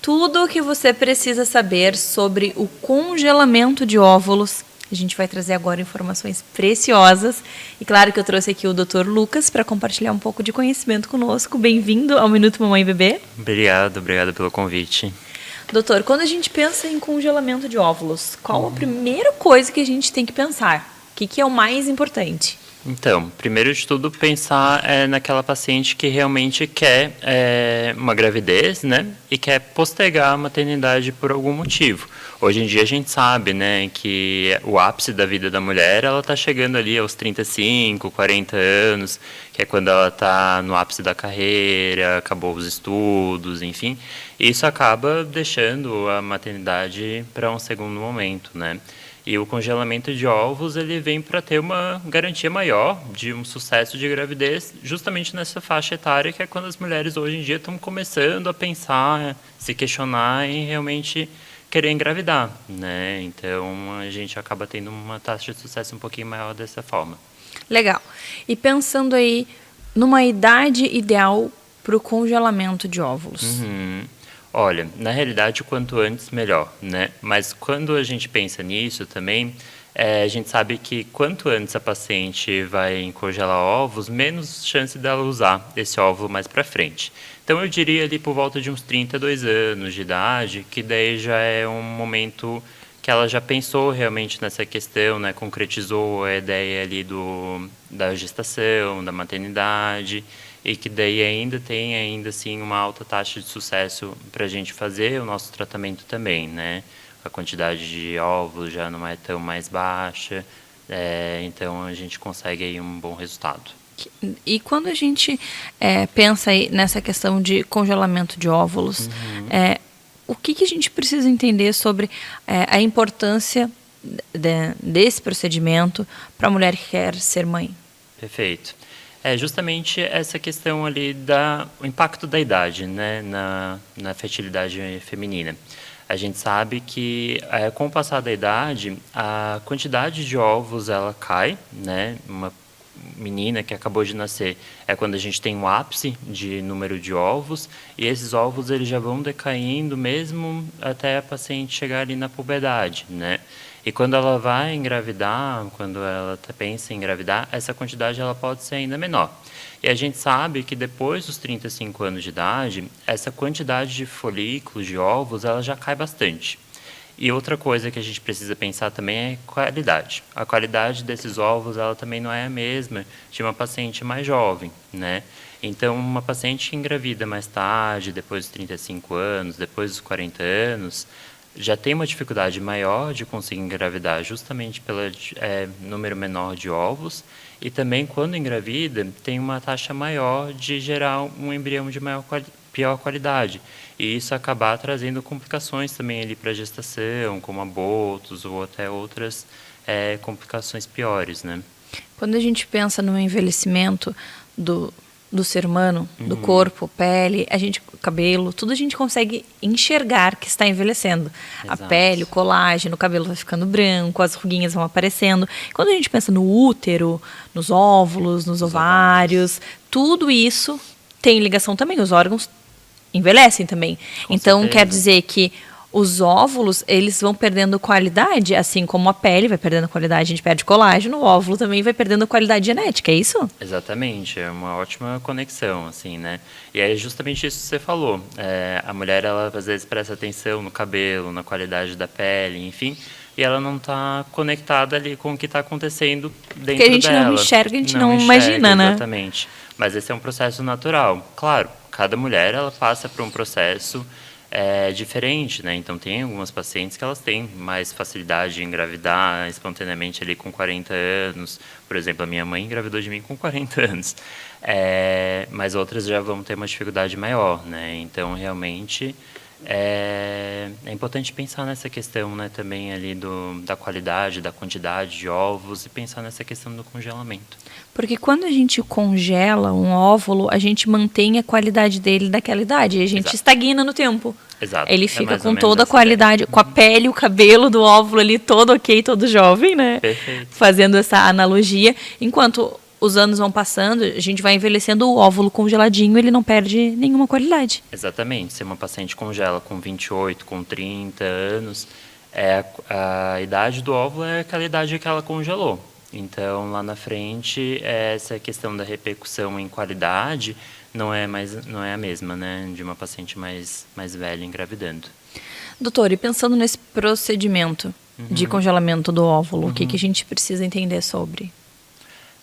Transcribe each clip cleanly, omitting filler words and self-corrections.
Tudo o que você precisa saber sobre o congelamento de óvulos. A gente vai trazer agora informações preciosas. E claro que eu trouxe aqui o Dr. Lucas para compartilhar um pouco de conhecimento conosco. Bem-vindo ao Minuto Mamãe e Bebê. Obrigado pelo convite. Doutor, quando a gente pensa em congelamento de óvulos, qual a primeira coisa que a gente tem que pensar? O que é o mais importante? Então, primeiro de tudo, pensar naquela paciente que realmente quer uma gravidez, né? E quer postergar a maternidade por algum motivo. Hoje em dia a gente sabe, né, que o ápice da vida da mulher, ela está chegando ali aos 35, 40 anos, que é quando ela está no ápice da carreira, acabou os estudos, enfim. E isso acaba deixando a maternidade para um segundo momento, né? E o congelamento de ovos, ele vem para ter uma garantia maior de um sucesso de gravidez, justamente nessa faixa etária, que é quando as mulheres hoje em dia estão começando a pensar, se questionar em realmente querer engravidar, né? Então, a gente acaba tendo uma taxa de sucesso um pouquinho maior dessa forma. Legal. E pensando aí numa idade ideal para o congelamento de óvulos. Olha, na realidade, quanto antes, melhor, né? Mas quando a gente pensa nisso também, a gente sabe que quanto antes a paciente vai congelar ovos, menos chance dela usar esse óvulo mais para frente. Então, eu diria ali por volta de uns 32 anos de idade, que daí já é um momento que ela já pensou realmente nessa questão, né? Concretizou a ideia ali da gestação, da maternidade, e que daí ainda tem assim uma alta taxa de sucesso para a gente fazer o nosso tratamento também, né? A quantidade de óvulos já não é tão mais baixa, então a gente consegue aí um bom resultado. E quando a gente pensa aí nessa questão de congelamento de óvulos, o que a gente precisa entender sobre a importância desse procedimento para a mulher que quer ser mãe? Perfeito. É justamente essa questão ali o impacto da idade, né, na fertilidade feminina. A gente sabe que com o passar da idade, a quantidade de ovos ela cai, né? Uma menina que acabou de nascer é quando a gente tem um ápice de número de ovos, e esses ovos eles já vão decaindo mesmo até a paciente chegar ali na puberdade, né? E quando ela vai engravidar, quando ela pensa em engravidar, essa quantidade ela pode ser ainda menor. E a gente sabe que depois dos 35 anos de idade, essa quantidade de folículos, de ovos, ela já cai bastante. E outra coisa que a gente precisa pensar também é qualidade. A qualidade desses ovos, ela também não é a mesma de uma paciente mais jovem, né? Então, uma paciente que engravida mais tarde, depois dos 35 anos, depois dos 40 anos, já tem uma dificuldade maior de conseguir engravidar, justamente pelo número menor de ovos, e também, quando engravida, tem uma taxa maior de gerar um embrião de pior qualidade, e isso acabar trazendo complicações também ali para a gestação, como abortos ou até outras complicações piores, né? Quando a gente pensa no envelhecimento do ser humano, do corpo, pele, cabelo, tudo a gente consegue enxergar que está envelhecendo. Exato. A pele, o colágeno, o cabelo vai ficando branco, as ruguinhas vão aparecendo. Quando a gente pensa no útero, nos óvulos, nos ovários, tudo isso tem ligação também. Os órgãos envelhecem também. Então, certeza. quer dizer que os óvulos, eles vão perdendo qualidade, assim como a pele vai perdendo qualidade, a gente perde colágeno, o óvulo também vai perdendo qualidade genética, é isso? Exatamente, é uma ótima conexão, assim, né? E é justamente isso que você falou. A mulher, ela às vezes presta atenção no cabelo, na qualidade da pele, enfim, e ela não está conectada ali com o que está acontecendo dentro dela. Porque a gente não enxerga, a gente não imagina, né? Exatamente. Mas esse é um processo natural. Claro, cada mulher, ela passa por um processo diferente, né? Então, tem algumas pacientes que elas têm mais facilidade de engravidar espontaneamente ali com 40 anos. Por exemplo, a minha mãe engravidou de mim com 40 anos. Mas outras já vão ter uma dificuldade maior, né? Então, realmente, é importante pensar nessa questão, né? Também ali da qualidade, da quantidade de ovos e pensar nessa questão do congelamento. Porque quando a gente congela um óvulo, a gente mantém a qualidade dele daquela idade. E a gente estagna no tempo. Exato. Ele fica com toda a qualidade, com a pele, o cabelo do óvulo ali todo ok, todo jovem, né? Perfeito. Fazendo essa analogia. Enquanto os anos vão passando, a gente vai envelhecendo, o óvulo congeladinho, ele não perde nenhuma qualidade. Exatamente. Se uma paciente congela com 28, com 30 anos, a idade do óvulo é aquela idade que ela congelou. Então, lá na frente, essa questão da repercussão em qualidade não é a mesma, né, de uma paciente mais velha engravidando. Doutor, e pensando nesse procedimento de congelamento do óvulo, o que a gente precisa entender sobre?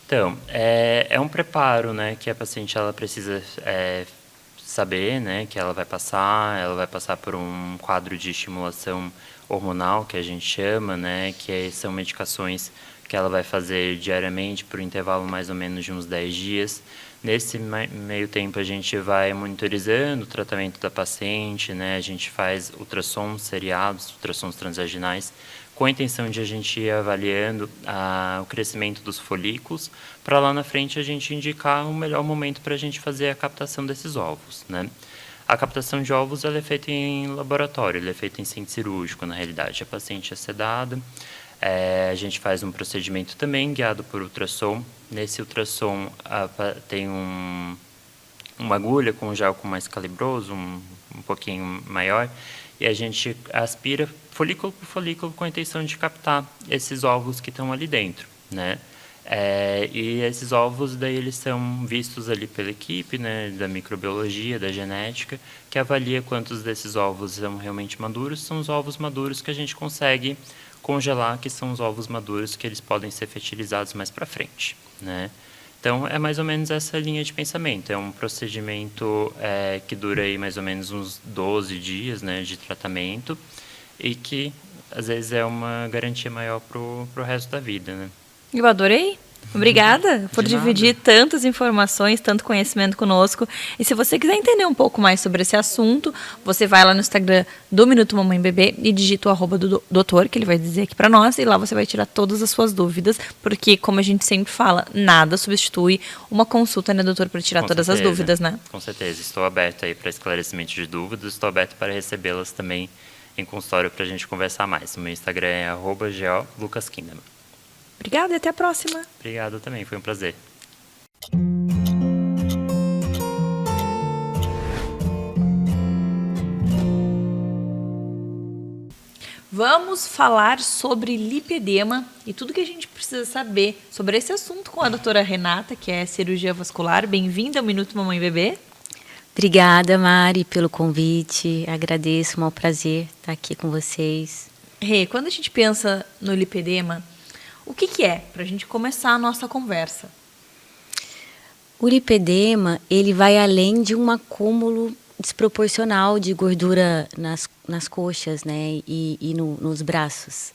Então, é um preparo, né, que a paciente ela precisa saber, né, que ela vai passar por um quadro de estimulação hormonal, que a gente chama, né, que são medicações que ela vai fazer diariamente por um intervalo mais ou menos de uns 10 dias. Nesse meio tempo, a gente vai monitorizando o tratamento da paciente, né, a gente faz ultrassons seriados, ultrassons transvaginais, com a intenção de a gente ir avaliando o crescimento dos folículos, para lá na frente a gente indicar o melhor momento para a gente fazer a captação desses ovos, né? A captação de ovos ela é feita em laboratório, ela é feita em centro cirúrgico, na realidade. A paciente é sedada, a gente faz um procedimento também guiado por ultrassom. Nesse ultrassom tem uma agulha com um gel mais calibroso, um pouquinho maior, e a gente aspira folículo por folículo com a intenção de captar esses ovos que estão ali dentro, né? E esses ovos daí eles são vistos ali pela equipe, né, da microbiologia, da genética, que avalia quantos desses ovos são realmente maduros. São os ovos maduros que a gente consegue congelar, que são os ovos maduros que eles podem ser fertilizados mais para frente, né? Então, é mais ou menos essa linha de pensamento. É um procedimento que dura aí mais ou menos uns 12 dias, né, de tratamento e que, às vezes, é uma garantia maior para o resto da vida, né? Eu adorei. Obrigada por dividir tantas informações, tanto conhecimento conosco. E se você quiser entender um pouco mais sobre esse assunto, você vai lá no Instagram do Minuto Mamãe Bebê e digita o @ do doutor, que ele vai dizer aqui para nós, e lá você vai tirar todas as suas dúvidas, porque, como a gente sempre fala, nada substitui uma consulta, né, doutor, para tirar todas as dúvidas, né? Com certeza. Estou aberto aí para esclarecimento de dúvidas, estou aberto para recebê-las também em consultório para a gente conversar mais. O meu Instagram é @GOLucasKinderman. Obrigada e até a próxima. Obrigado também, foi um prazer. Vamos falar sobre lipedema e tudo que a gente precisa saber sobre esse assunto com a doutora Renata, que é cirurgia vascular. Bem-vinda ao Minuto Mamãe Bebê. Obrigada, Mari, pelo convite. Agradeço, é um prazer estar aqui com vocês. Rê, quando a gente pensa no lipedema, o que é? Para a gente começar a nossa conversa. O lipedema, ele vai além de um acúmulo desproporcional de gordura nas coxas, né, e nos braços.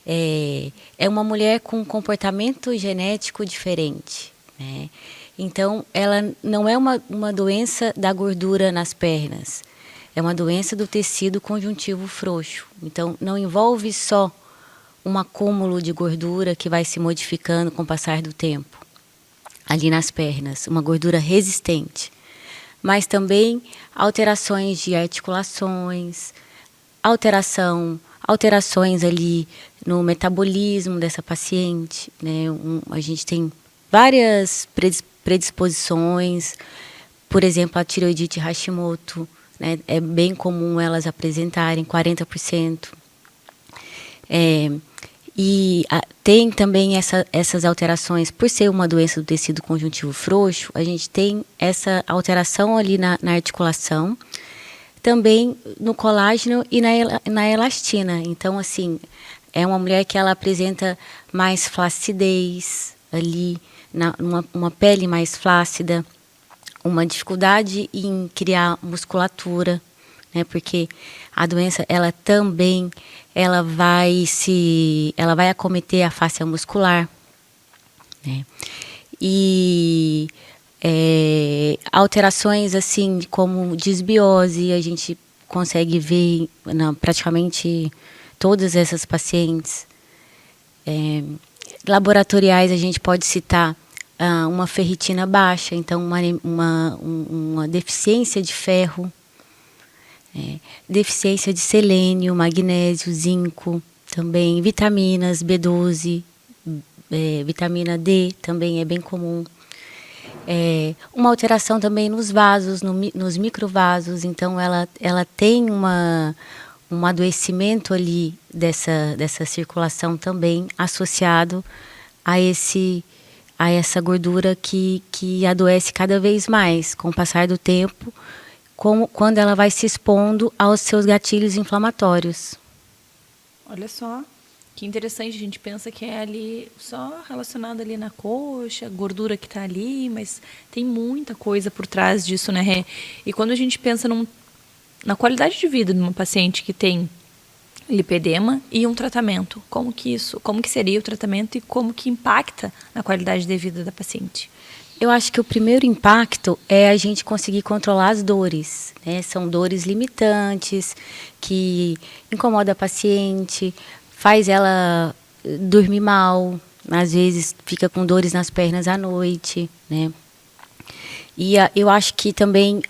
É uma mulher com um comportamento genético diferente, né? Então, ela não é uma doença da gordura nas pernas, é uma doença do tecido conjuntivo frouxo. Então, não envolve só um acúmulo de gordura que vai se modificando com o passar do tempo ali nas pernas, uma gordura resistente, mas também alterações de articulações, alterações ali no metabolismo dessa paciente, né? A gente tem várias predisposições, por exemplo, a tireoidite Hashimoto, né? É bem comum elas apresentarem 40%. Tem também essas alterações, por ser uma doença do tecido conjuntivo frouxo, a gente tem essa alteração ali na articulação, também no colágeno e na elastina. Então, assim, é uma mulher que ela apresenta mais flacidez ali, uma pele mais flácida, uma dificuldade em criar musculatura, né? Porque a doença ela vai acometer a face muscular, né? E alterações assim como disbiose a gente consegue ver praticamente todas essas pacientes. Laboratoriais a gente pode citar uma ferritina baixa, então uma deficiência de ferro, deficiência de selênio, magnésio, zinco, também vitaminas B12, vitamina D também é bem comum. Uma alteração também nos vasos, nos microvasos, então ela tem um adoecimento ali dessa circulação também associado a essa gordura que adoece cada vez mais com o passar do tempo, quando ela vai se expondo aos seus gatilhos inflamatórios. Olha só, que interessante, a gente pensa que é ali só relacionado ali na coxa, gordura que está ali, mas tem muita coisa por trás disso, né, Rê? E quando a gente pensa na qualidade de vida de uma paciente que tem lipedema e um tratamento, como que seria o tratamento e como que impacta na qualidade de vida da paciente? Eu acho que o primeiro impacto é a gente conseguir controlar as dores, né? São dores limitantes que incomodam a paciente, faz ela dormir mal, às vezes fica com dores nas pernas à noite, né? E eu acho que também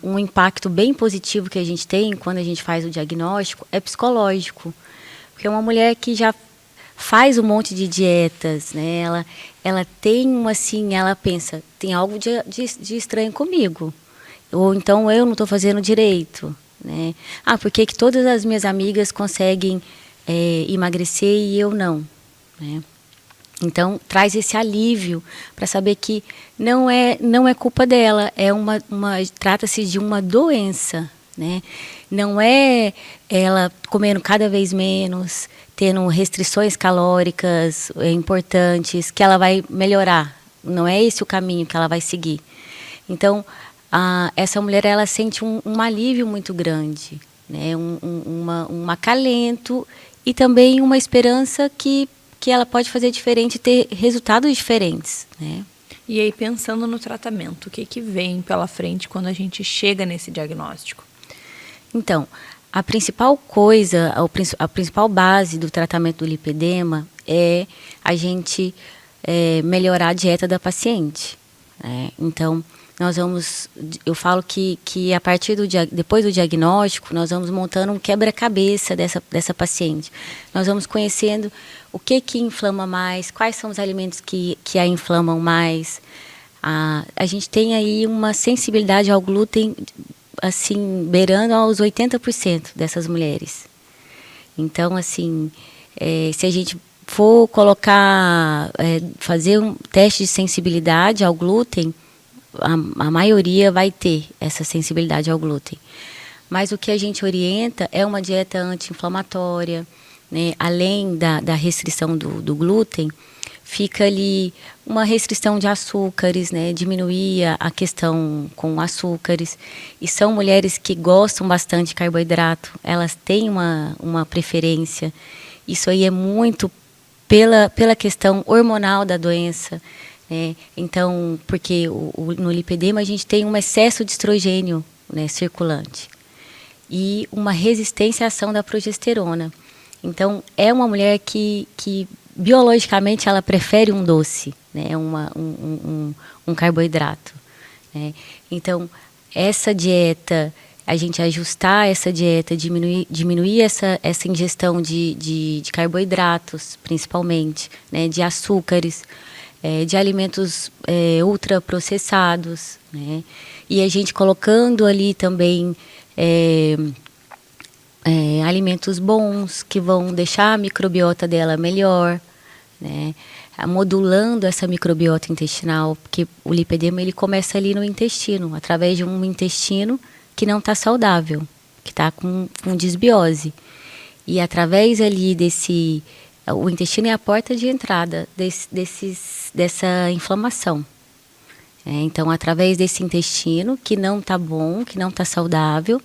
um impacto bem positivo que a gente tem quando a gente faz o diagnóstico é psicológico. Porque é uma mulher que já faz um monte de dietas, né? Ela tem assim, ela pensa, tem algo de estranho comigo. Ou então eu não estou fazendo direito, né? Por que todas as minhas amigas conseguem emagrecer e eu não, né? Então, traz esse alívio para saber que não é culpa dela, trata-se de uma doença, né? Não é ela comendo cada vez menos, tendo restrições calóricas importantes, que ela vai melhorar. Não é esse o caminho que ela vai seguir. Então, essa mulher, ela sente um alívio muito grande, né? Um acalento e também uma esperança que ela pode fazer diferente e ter resultados diferentes, né? E aí, pensando no tratamento, o que vem pela frente quando a gente chega nesse diagnóstico? Então, a principal coisa, a principal base do tratamento do lipedema é a gente melhorar a dieta da paciente, né? Então, eu falo que a partir depois do diagnóstico, nós vamos montando um quebra-cabeça dessa paciente. Nós vamos conhecendo o que inflama mais, quais são os alimentos que a inflamam mais. A gente tem aí uma sensibilidade ao glúten, assim, beirando aos 80% dessas mulheres. Então, assim, se a gente for fazer um teste de sensibilidade ao glúten, a maioria vai ter essa sensibilidade ao glúten. Mas o que a gente orienta é uma dieta anti-inflamatória, né? Além da restrição do glúten, fica ali uma restrição de açúcares, né? Diminuir a questão com açúcares. E são mulheres que gostam bastante de carboidrato, elas têm uma preferência. Isso aí é muito pela questão hormonal da doença. Então, porque no lipedema a gente tem um excesso de estrogênio, né, circulante e uma resistência à ação da progesterona. Então, é uma mulher que biologicamente ela prefere um doce, né, um carboidrato, né? Então, essa dieta, a gente ajustar essa dieta, diminuir essa ingestão de carboidratos, principalmente, né, de açúcares, de alimentos ultraprocessados, né? E a gente colocando ali também alimentos bons que vão deixar a microbiota dela melhor, né? Modulando essa microbiota intestinal, porque o lipedema ele começa ali no intestino, através de um intestino que não está saudável, que está com desbiose. E através ali o intestino é a porta de entrada dessa inflamação. Então, através desse intestino que não está bom, que não está saudável,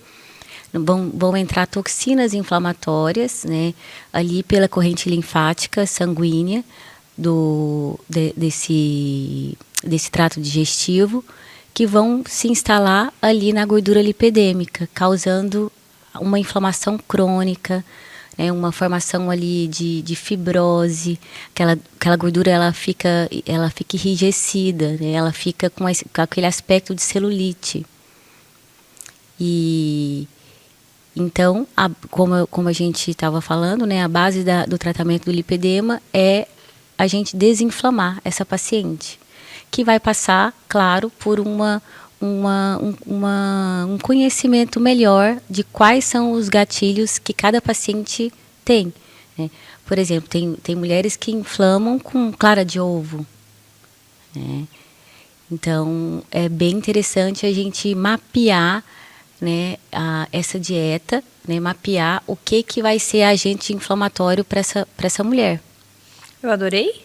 vão entrar toxinas inflamatórias, né, ali pela corrente linfática sanguínea desse trato digestivo, que vão se instalar ali na gordura lipedêmica, causando uma inflamação crônica, uma formação ali de fibrose, aquela gordura ela fica enrijecida, né? Ela fica com aquele aspecto de celulite. E então, como a gente estava falando, né, a base do tratamento do lipedema é a gente desinflamar essa paciente, que vai passar, claro, por um conhecimento melhor de quais são os gatilhos que cada paciente tem, né? Por exemplo, tem mulheres que inflamam com clara de ovo, né? Então, é bem interessante a gente mapear, né, essa dieta, né, mapear o que vai ser agente inflamatório para essa mulher. Eu adorei.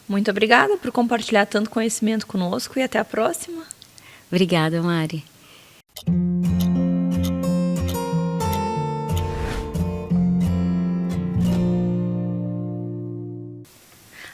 Muito obrigada por compartilhar tanto conhecimento conosco e até a próxima. Obrigada, Mari.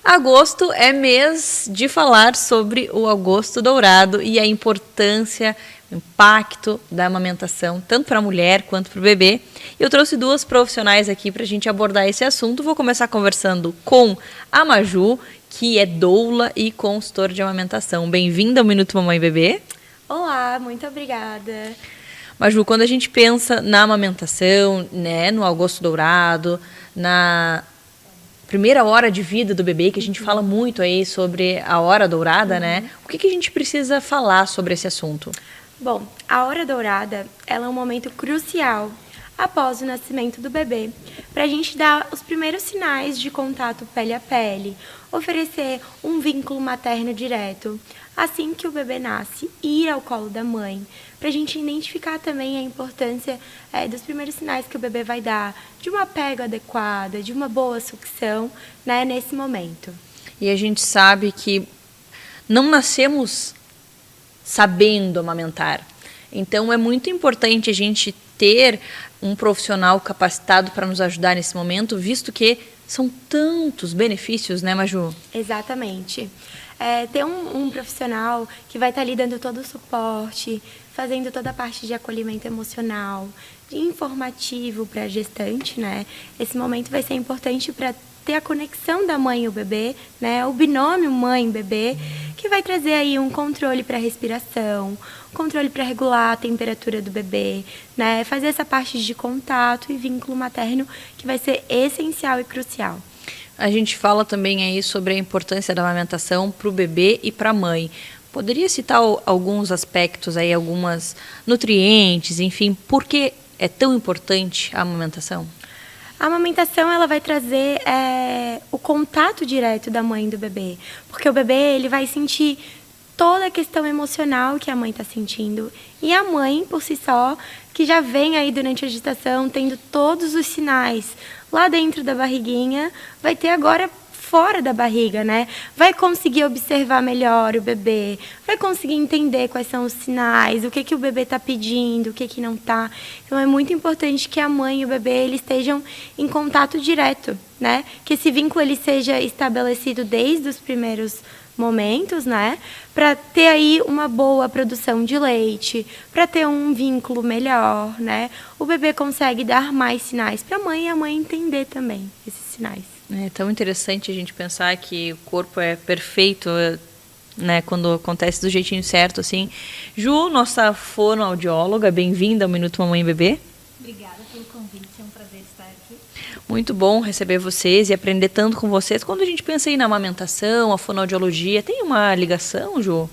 Agosto é mês de falar sobre o agosto dourado e a importância, o impacto da amamentação, tanto para a mulher quanto para o bebê. Eu trouxe duas profissionais aqui para a gente abordar esse assunto. Vou começar conversando com a Maju, que é doula e consultora de amamentação. Bem-vinda ao Minuto Mamãe e Bebê. Olá, muito obrigada. Maju, quando a gente pensa na amamentação, né, no agosto dourado, na primeira hora de vida do bebê, que a gente fala muito aí sobre a hora dourada, né? O que a gente precisa falar sobre esse assunto? Bom, a hora dourada, ela é um momento crucial após o nascimento do bebê, para a gente dar os primeiros sinais de contato pele a pele, oferecer um vínculo materno direto, assim que o bebê nasce, ir ao colo da mãe, para a gente identificar também a importância dos primeiros sinais que o bebê vai dar, de uma pega adequada, de uma boa sucção, né, nesse momento. E a gente sabe que não nascemos sabendo amamentar. Então, é muito importante a gente ter um profissional capacitado para nos ajudar nesse momento, visto que são tantos benefícios, né, Maju? Exatamente. Ter um profissional que vai estar ali dando todo o suporte, fazendo toda a parte de acolhimento emocional, de informativo para a gestante, né? Esse momento vai ser importante para ter a conexão da mãe e o bebê, né? O binômio mãe-bebê, que vai trazer aí um controle para a respiração, controle para regular a temperatura do bebê, né? Fazer essa parte de contato e vínculo materno que vai ser essencial e crucial. A gente fala também aí sobre a importância da amamentação para o bebê e para a mãe. Poderia citar alguns aspectos aí, algumas nutrientes, enfim, por que é tão importante a amamentação? A amamentação, ela vai trazer o contato direto da mãe e do bebê, porque o bebê ele vai sentir toda a questão emocional que a mãe está sentindo, e a mãe, por si só, que já vem aí durante a gestação tendo todos os sinais lá dentro da barriguinha, vai ter agora fora da barriga, né? Vai conseguir observar melhor o bebê, vai conseguir entender quais são os sinais, o que o bebê está pedindo, o que não está. Então, é muito importante que a mãe e o bebê eles estejam em contato direto, né? Que esse vínculo ele seja estabelecido desde os primeiros momentos, né? Para ter aí uma boa produção de leite, para ter um vínculo melhor, né? O bebê consegue dar mais sinais para a mãe e a mãe entender também esses sinais. É tão interessante a gente pensar que o corpo é perfeito, né, quando acontece do jeitinho certo, assim. Ju, nossa fonoaudióloga, bem-vinda ao Minuto Mamãe e Bebê. Obrigada pelo convite, é um prazer estar aqui. Muito bom receber vocês e aprender tanto com vocês. Quando a gente pensa aí na amamentação, a fonoaudiologia, tem uma ligação, Ju?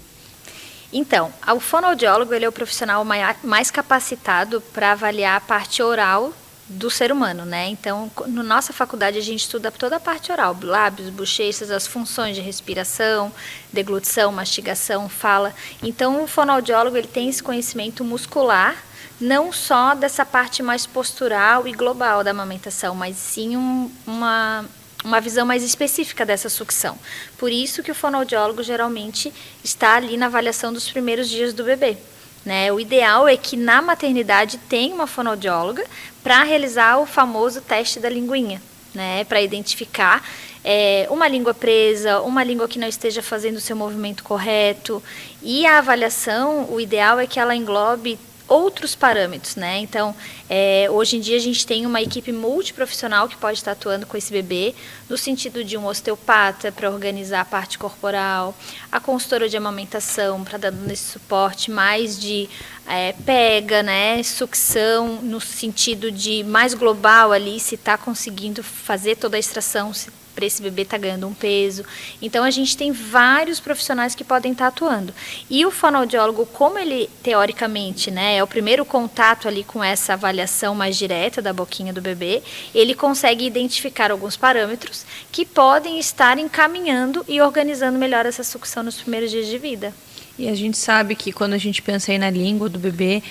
Então, o fonoaudiólogo ele é o profissional mais capacitado para avaliar a parte oral do ser humano, né? Então, na nossa faculdade a gente estuda toda a parte oral, lábios, bochechas, as funções de respiração, deglutição, mastigação, fala. Então, o fonoaudiólogo ele tem esse conhecimento muscular, não só dessa parte mais postural e global da amamentação, mas sim uma visão mais específica dessa sucção. Por isso que o fonoaudiólogo geralmente está ali na avaliação dos primeiros dias do bebê. Né? O ideal é que na maternidade tenha uma fonoaudióloga para realizar o famoso teste da linguinha, né? Para identificar uma língua presa, uma língua que não esteja fazendo o seu movimento correto. E a avaliação, o ideal é que ela englobe outros parâmetros, né? Então, hoje em dia a gente tem uma equipe multiprofissional que pode estar atuando com esse bebê, no sentido de um osteopata para organizar a parte corporal, a consultora de amamentação para dar esse suporte mais de pega, né? Sucção, no sentido de mais global ali, se está conseguindo fazer toda a extração, se para esse bebê estar ganhando um peso. Então, a gente tem vários profissionais que podem estar atuando. E o fonoaudiólogo, como ele, teoricamente, né, é o primeiro contato ali com essa avaliação mais direta da boquinha do bebê, ele consegue identificar alguns parâmetros que podem estar encaminhando e organizando melhor essa sucção nos primeiros dias de vida. E a gente sabe que quando a gente pensa aí na língua do bebê,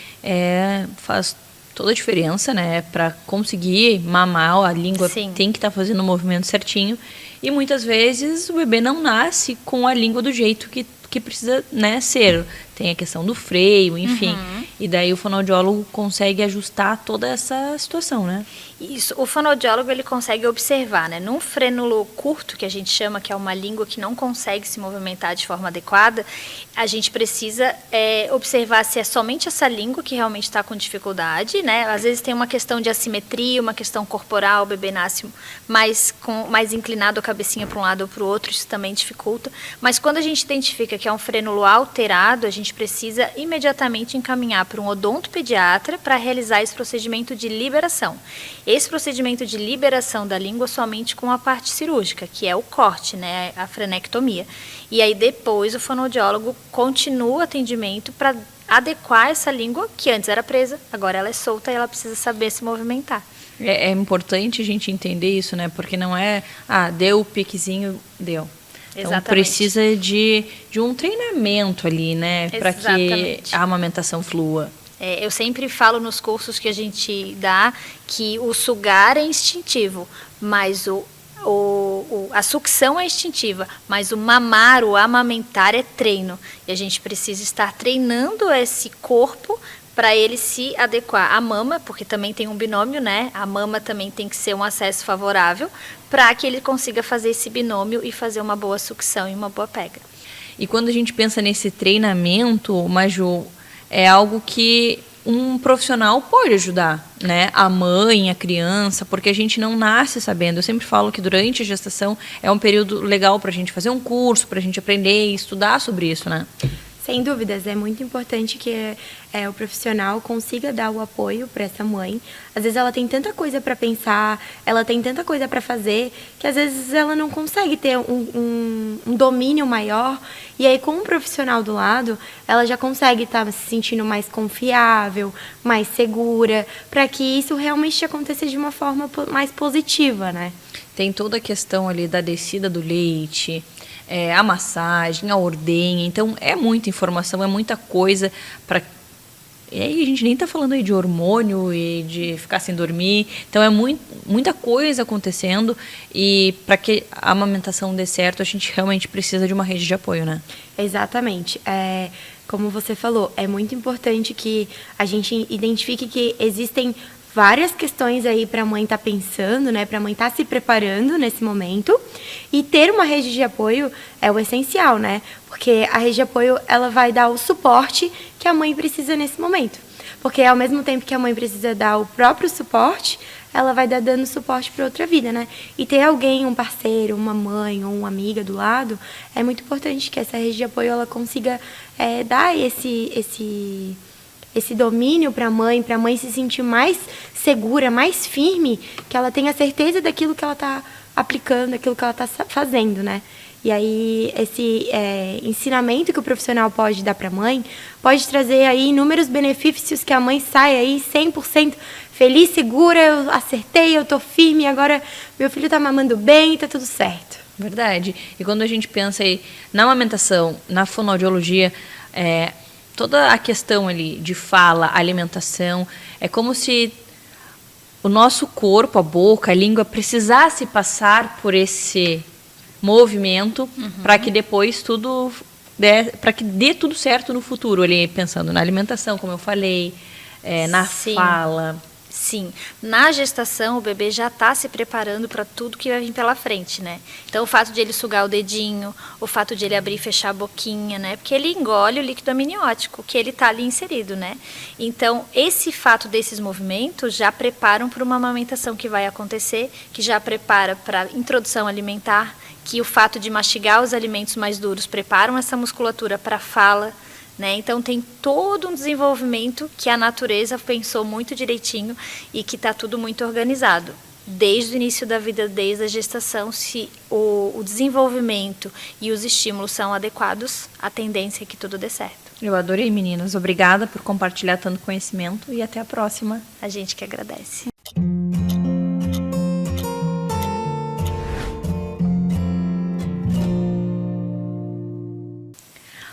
faz toda a diferença, né? Para conseguir mamar, a língua Sim. tem que estar fazendo o movimento certinho. E muitas vezes o bebê não nasce com a língua do jeito que precisa, né, ser. Tem a questão do freio, enfim. E daí o fonoaudiólogo consegue ajustar toda essa situação, né? Isso, o fonoaudiólogo ele consegue observar, né? Num frênulo curto, que a gente chama, que é uma língua que não consegue se movimentar de forma adequada, a gente precisa observar se é somente essa língua que realmente está com dificuldade, né? Às vezes tem uma questão de assimetria, uma questão corporal, o bebê nasce mais inclinado a cabecinha para um lado ou para o outro, isso também dificulta. Mas quando a gente identifica que é um frênulo alterado, a gente precisa imediatamente encaminhar para um odontopediatra para realizar esse procedimento de liberação. Esse procedimento de liberação da língua somente com a parte cirúrgica, que é o corte, né, a frenectomia. E aí depois o fonoaudiólogo continua o atendimento para adequar essa língua, que antes era presa, agora ela é solta e ela precisa saber se movimentar. É importante a gente entender isso, né? Porque não é, deu o piquezinho, deu. Então Exatamente. precisa de um treinamento ali, né? Para que Exatamente. a amamentação flua. Eu sempre falo nos cursos que a gente dá que o sugar é instintivo, mas a sucção é instintiva, mas o mamar, o amamentar é treino. E a gente precisa estar treinando esse corpo para ele se adequar à mama, porque também tem um binômio, né? A mama também tem que ser um acesso favorável para que ele consiga fazer esse binômio e fazer uma boa sucção e uma boa pega. E quando a gente pensa nesse treinamento, Maju, é algo que um profissional pode ajudar, né? A mãe, a criança, porque a gente não nasce sabendo. Eu sempre falo que durante a gestação é um período legal para a gente fazer um curso, para a gente aprender e estudar sobre isso, né? Sem dúvidas, é muito importante que o profissional consiga dar o apoio para essa mãe. Às vezes ela tem tanta coisa para pensar, ela tem tanta coisa para fazer, que às vezes ela não consegue ter um domínio maior. E aí, com um profissional do lado, ela já consegue estar se sentindo mais confiável, mais segura, para que isso realmente aconteça de uma forma mais positiva, né? Tem toda a questão ali da descida do leite, a massagem, a ordenha. Então, é muita informação, é muita coisa para... E aí a gente nem está falando aí de hormônio e de ficar sem dormir. Então, é muita coisa acontecendo. E para que a amamentação dê certo, a gente realmente precisa de uma rede de apoio, né? Exatamente. Como você falou, é muito importante que a gente identifique que existem várias questões aí para a mãe estar pensando, né? Para a mãe estar se preparando nesse momento. E ter uma rede de apoio é o essencial, né? Porque a rede de apoio, ela vai dar o suporte que a mãe precisa nesse momento. Porque ao mesmo tempo que a mãe precisa dar o próprio suporte, ela vai dar dando suporte para outra vida, né? E ter alguém, um parceiro, uma mãe ou uma amiga do lado, é muito importante que essa rede de apoio ela consiga dar esse domínio para a mãe se sentir mais segura, mais firme, que ela tenha certeza daquilo que ela está aplicando, daquilo que ela está fazendo, né? E aí, esse ensinamento que o profissional pode dar para a mãe pode trazer aí inúmeros benefícios que a mãe sai aí 100% feliz, segura, eu acertei, eu tô firme, agora meu filho tá mamando bem, tá tudo certo. Verdade. E quando a gente pensa aí na amamentação, na fonoaudiologia, toda a questão ali de fala, alimentação, é como se o nosso corpo, a boca, a língua precisasse passar por esse movimento para que depois para que dê tudo certo no futuro, ali pensando na alimentação, como eu falei, na Sim. fala. Sim, na gestação o bebê já está se preparando para tudo que vai vir pela frente, né? Então o fato de ele sugar o dedinho, o fato de ele abrir e fechar a boquinha, né? Porque ele engole o líquido amniótico, que ele está ali inserido, né? Então esse fato desses movimentos já preparam para uma amamentação que vai acontecer, que já prepara para a introdução alimentar, que o fato de mastigar os alimentos mais duros preparam essa musculatura para a fala, né? Então tem todo um desenvolvimento que a natureza pensou muito direitinho e que está tudo muito organizado. desde o início da vida, desde a gestação, se o desenvolvimento e os estímulos são adequados, a tendência é que tudo dê certo. Eu adorei, meninas. Obrigada por compartilhar tanto conhecimento e até a próxima. A gente que agradece.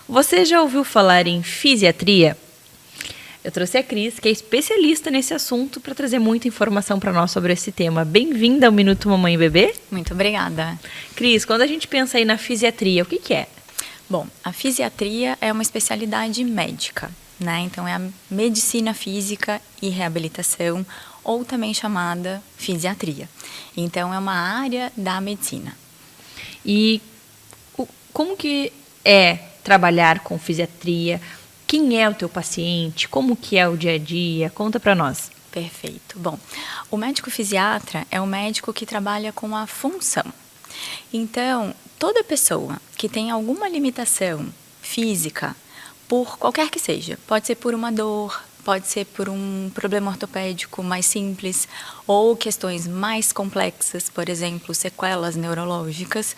Você já ouviu falar em fisiatria? Eu trouxe a Cris, que é especialista nesse assunto, para trazer muita informação para nós sobre esse tema. Bem-vinda ao Minuto Mamãe e Bebê. Muito obrigada. Cris, quando a gente pensa aí na fisiatria, o que é? Bom, a fisiatria é uma especialidade médica, né? Então, é a medicina física e reabilitação, ou também chamada fisiatria. Então, é uma área da medicina. E como que é trabalhar com fisiatria? Quem é o teu paciente? Como que é o dia a dia? Conta para nós. Perfeito. Bom, o médico fisiatra é o médico que trabalha com a função. Então, toda pessoa que tem alguma limitação física, por qualquer que seja, pode ser por uma dor, pode ser por um problema ortopédico mais simples ou questões mais complexas, por exemplo, sequelas neurológicas,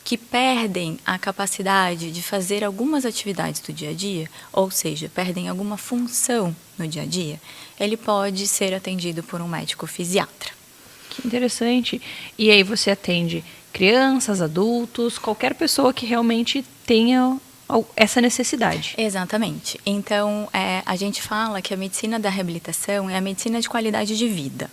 que perdem a capacidade de fazer algumas atividades do dia a dia, ou seja, perdem alguma função no dia a dia, ele pode ser atendido por um médico fisiatra. Que interessante. E aí você atende crianças, adultos, qualquer pessoa que realmente tenha essa necessidade. Exatamente. Então, a gente fala que a medicina da reabilitação é a medicina de qualidade de vida.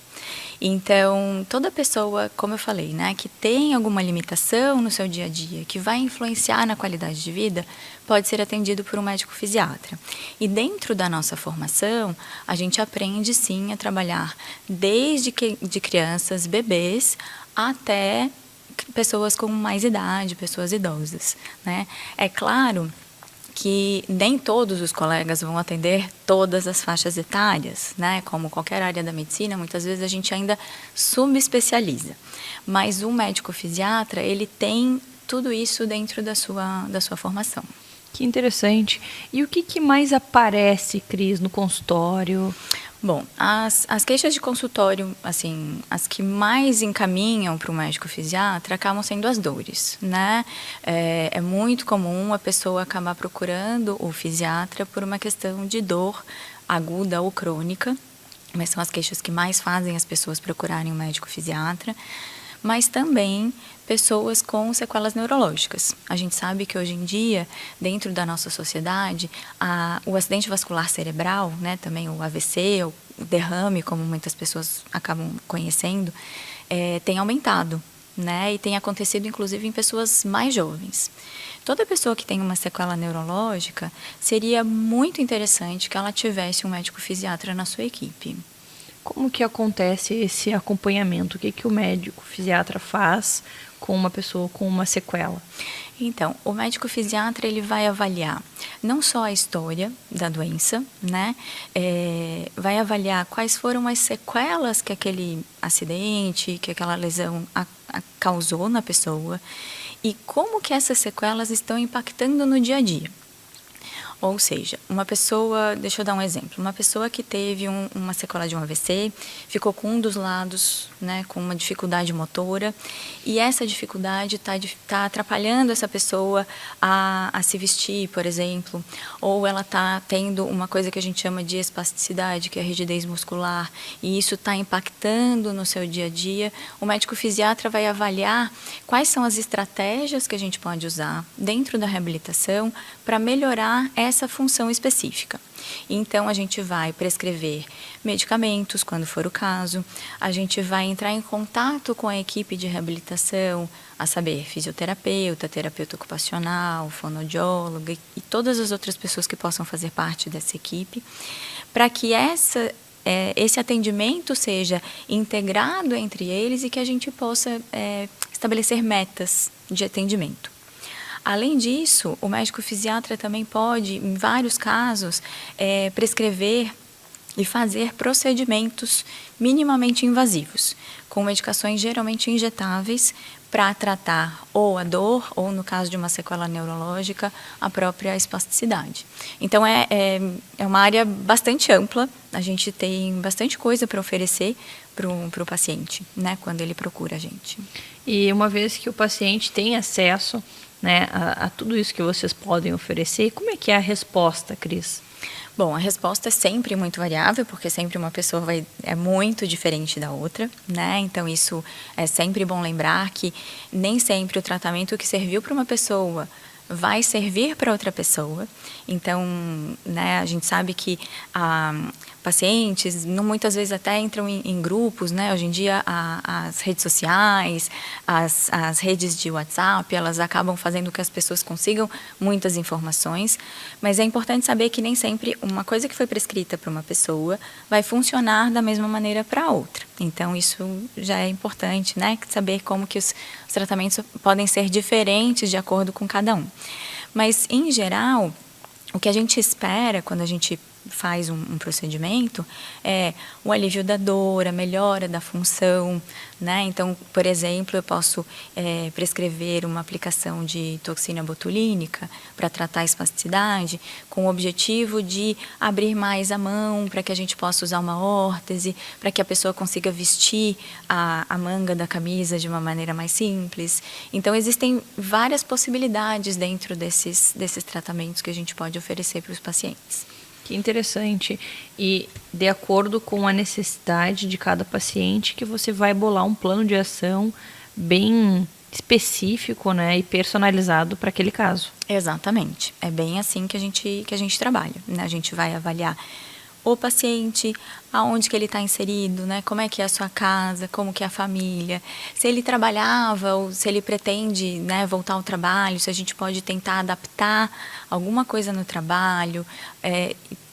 Então, toda pessoa, como eu falei, né, que tem alguma limitação no seu dia a dia, que vai influenciar na qualidade de vida, pode ser atendido por um médico fisiatra. E dentro da nossa formação, a gente aprende sim a trabalhar desde de crianças, bebês, até pessoas com mais idade, pessoas idosas, né? É claro que nem todos os colegas vão atender todas as faixas etárias, né? Como qualquer área da medicina, muitas vezes a gente ainda subespecializa. Mas o médico fisiatra, ele tem tudo isso dentro da sua formação. Que interessante. E o que mais aparece, Cris, no consultório? Bom, as queixas de consultório, assim, as que mais encaminham para o médico fisiatra acabam sendo as dores, né? É muito comum a pessoa acabar procurando o fisiatra por uma questão de dor aguda ou crônica, mas são as queixas que mais fazem as pessoas procurarem um médico fisiatra, mas também pessoas com sequelas neurológicas. A gente sabe que hoje em dia, dentro da nossa sociedade, o acidente vascular cerebral, né, também o AVC, o derrame, como muitas pessoas acabam conhecendo, tem aumentado, né, e tem acontecido inclusive em pessoas mais jovens. Toda pessoa que tem uma sequela neurológica, seria muito interessante que ela tivesse um médico fisiatra na sua equipe. Como que acontece esse acompanhamento? O que o médico fisiatra faz com uma pessoa com uma sequela? Então, o médico fisiatra, ele vai avaliar não só a história da doença, né? Vai avaliar quais foram as sequelas que aquele acidente, que aquela lesão causou na pessoa e como que essas sequelas estão impactando no dia a dia. Ou seja, uma pessoa, deixa eu dar um exemplo, uma pessoa que teve uma sequela de um AVC, ficou com um dos lados, né, com uma dificuldade motora, e essa dificuldade está atrapalhando essa pessoa a se vestir, por exemplo, ou ela está tendo uma coisa que a gente chama de espasticidade, que é a rigidez muscular, e isso está impactando no seu dia a dia. O médico fisiatra vai avaliar quais são as estratégias que a gente pode usar dentro da reabilitação para melhorar essa função específica. Então, a gente vai prescrever medicamentos, quando for o caso, a gente vai entrar em contato com a equipe de reabilitação, a saber, fisioterapeuta, terapeuta ocupacional, fonoaudiólogo e todas as outras pessoas que possam fazer parte dessa equipe, para que esse atendimento seja integrado entre eles e que a gente possa estabelecer metas de atendimento. Além disso, o médico fisiatra também pode, em vários casos, prescrever e fazer procedimentos minimamente invasivos, com medicações geralmente injetáveis para tratar ou a dor, ou no caso de uma sequela neurológica, a própria espasticidade. Então, é uma área bastante ampla, a gente tem bastante coisa para oferecer para o paciente, né, quando ele procura a gente. E uma vez que o paciente tem acesso, né, a tudo isso que vocês podem oferecer, como é que é a resposta, Cris? Bom, a resposta é sempre muito variável, porque sempre uma pessoa é muito diferente da outra, né? Então, isso é sempre bom lembrar que nem sempre o tratamento que serviu para uma pessoa vai servir para outra pessoa. Então, né, a gente sabe que pacientes muitas vezes até entram em grupos, né? Hoje em dia as redes sociais, as redes de WhatsApp, elas acabam fazendo com que as pessoas consigam muitas informações, mas é importante saber que nem sempre uma coisa que foi prescrita para uma pessoa vai funcionar da mesma maneira para outra. Então, isso já é importante, né? Saber como que os tratamentos podem ser diferentes de acordo com cada um. Mas, em geral, o que a gente espera quando a gente faz um procedimento é o alívio da dor, a melhora da função, né? Então, por exemplo, eu posso prescrever uma aplicação de toxina botulínica para tratar a espasticidade, com o objetivo de abrir mais a mão, para que a gente possa usar uma órtese, para que a pessoa consiga vestir a manga da camisa de uma maneira mais simples. Então, existem várias possibilidades dentro desses tratamentos que a gente pode oferecer para os pacientes. Que interessante. E de acordo com a necessidade de cada paciente, que você vai bolar um plano de ação bem específico, né, e personalizado para aquele caso. Exatamente. É bem assim que a gente trabalha, né? A gente vai avaliar o paciente, aonde que ele está inserido, né? Como é que é a sua casa, como que é a família, se ele trabalhava ou se ele pretende, né, voltar ao trabalho, se a gente pode tentar adaptar alguma coisa no trabalho,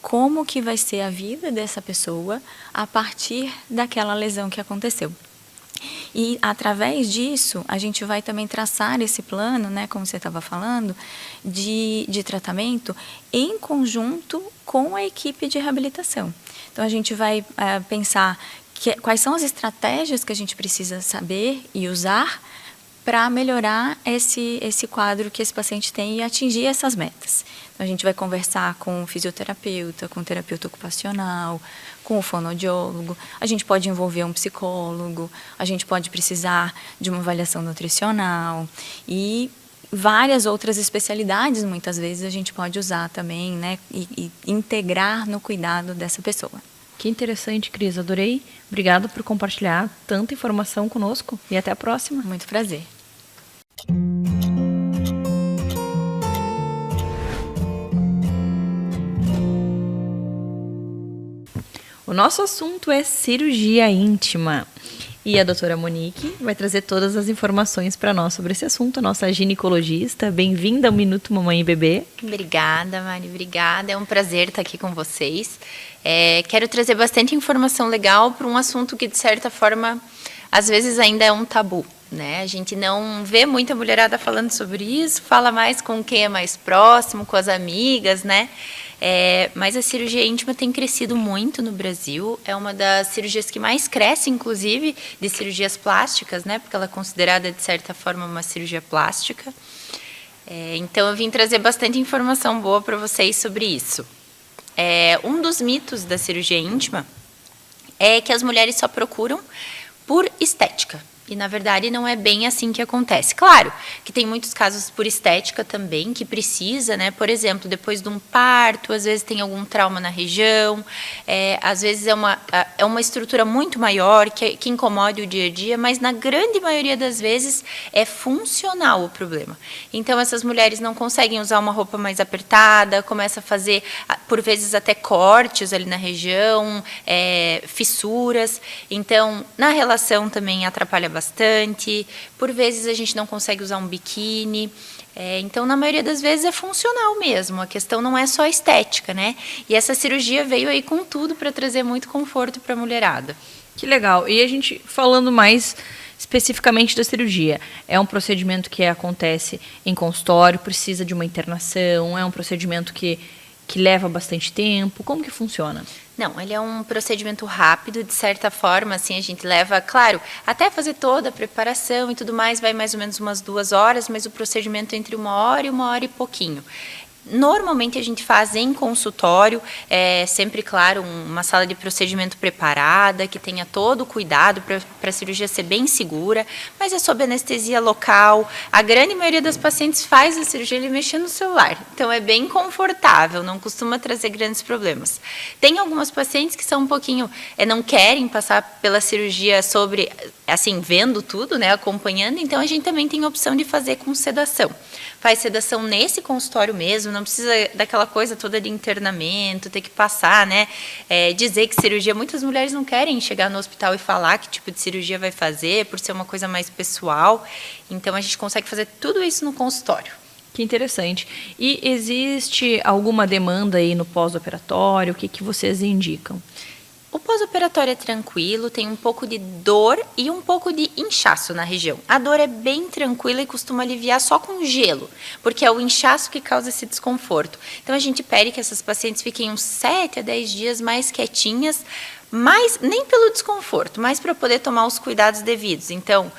como que vai ser a vida dessa pessoa a partir daquela lesão que aconteceu. E, através disso, a gente vai também traçar esse plano, né, como você estava falando, de tratamento em conjunto com a equipe de reabilitação. Então, a gente vai pensar quais são as estratégias que a gente precisa saber e usar para melhorar esse quadro que esse paciente tem e atingir essas metas. Então, a gente vai conversar com o fisioterapeuta, com o terapeuta ocupacional, com o fonoaudiólogo, a gente pode envolver um psicólogo, a gente pode precisar de uma avaliação nutricional e várias outras especialidades, muitas vezes, a gente pode usar também, né, e integrar no cuidado dessa pessoa. Que interessante, Cris, adorei. Obrigada por compartilhar tanta informação conosco e até a próxima. Muito prazer. O nosso assunto é cirurgia íntima. E a doutora Monique vai trazer todas as informações para nós sobre esse assunto, a nossa ginecologista. Bem-vinda ao Minuto Mamãe e Bebê. Obrigada, Mari, obrigada. É um prazer estar aqui com vocês. Quero trazer bastante informação legal para um assunto que, de certa forma, às vezes ainda é um tabu, né? A gente não vê muita mulherada falando sobre isso, fala mais com quem é mais próximo, com as amigas, né? Mas a cirurgia íntima tem crescido muito no Brasil, é uma das cirurgias que mais cresce, inclusive, de cirurgias plásticas, né? Porque ela é considerada, de certa forma, uma cirurgia plástica. Então, eu vim trazer bastante informação boa para vocês sobre isso. Um dos mitos da cirurgia íntima é que as mulheres só procuram por estética. E, na verdade, não é bem assim que acontece. Claro que tem muitos casos por estética também, que precisa, né? Por exemplo, depois de um parto, às vezes tem algum trauma na região, às vezes é uma estrutura muito maior, que incomode o dia a dia, mas na grande maioria das vezes é funcional o problema. Então, essas mulheres não conseguem usar uma roupa mais apertada, começa a fazer, por vezes, até cortes ali na região, fissuras. Então, na relação também atrapalha bastante, por vezes a gente não consegue usar um biquíni, então na maioria das vezes é funcional mesmo, a questão não é só estética, né? E essa cirurgia veio aí com tudo para trazer muito conforto para a mulherada. Que legal, e a gente falando mais especificamente da cirurgia, é um procedimento que acontece em consultório, precisa de uma internação, é um procedimento que leva bastante tempo, como que funciona? Não, ele é um procedimento rápido, de certa forma, assim, a gente leva, claro, até fazer toda a preparação e tudo mais, vai mais ou menos umas 2 horas, mas o procedimento é entre 1 hora e 1 hora e pouquinho. Normalmente a gente faz em consultório, sempre, claro, uma sala de procedimento preparada, que tenha todo o cuidado para a cirurgia ser bem segura, mas é sob anestesia local. A grande maioria das pacientes faz a cirurgia ele mexendo no celular, então é bem confortável, não costuma trazer grandes problemas. Tem algumas pacientes que são um pouquinho, não querem passar pela cirurgia sobre, assim, vendo tudo, né, acompanhando, então a gente também tem a opção de fazer com sedação. Faz sedação nesse consultório mesmo, não precisa daquela coisa toda de internamento, ter que passar, né? Dizer que cirurgia, muitas mulheres não querem chegar no hospital e falar que tipo de cirurgia vai fazer, por ser uma coisa mais pessoal. Então, a gente consegue fazer tudo isso no consultório. Que interessante. E existe alguma demanda aí no pós-operatório? O que vocês indicam? O pós-operatório é tranquilo, tem um pouco de dor e um pouco de inchaço na região. A dor é bem tranquila e costuma aliviar só com gelo, porque é o inchaço que causa esse desconforto. Então, a gente pede que essas pacientes fiquem uns 7 a 10 dias mais quietinhas, mas nem pelo desconforto, mas para poder tomar os cuidados devidos. Então,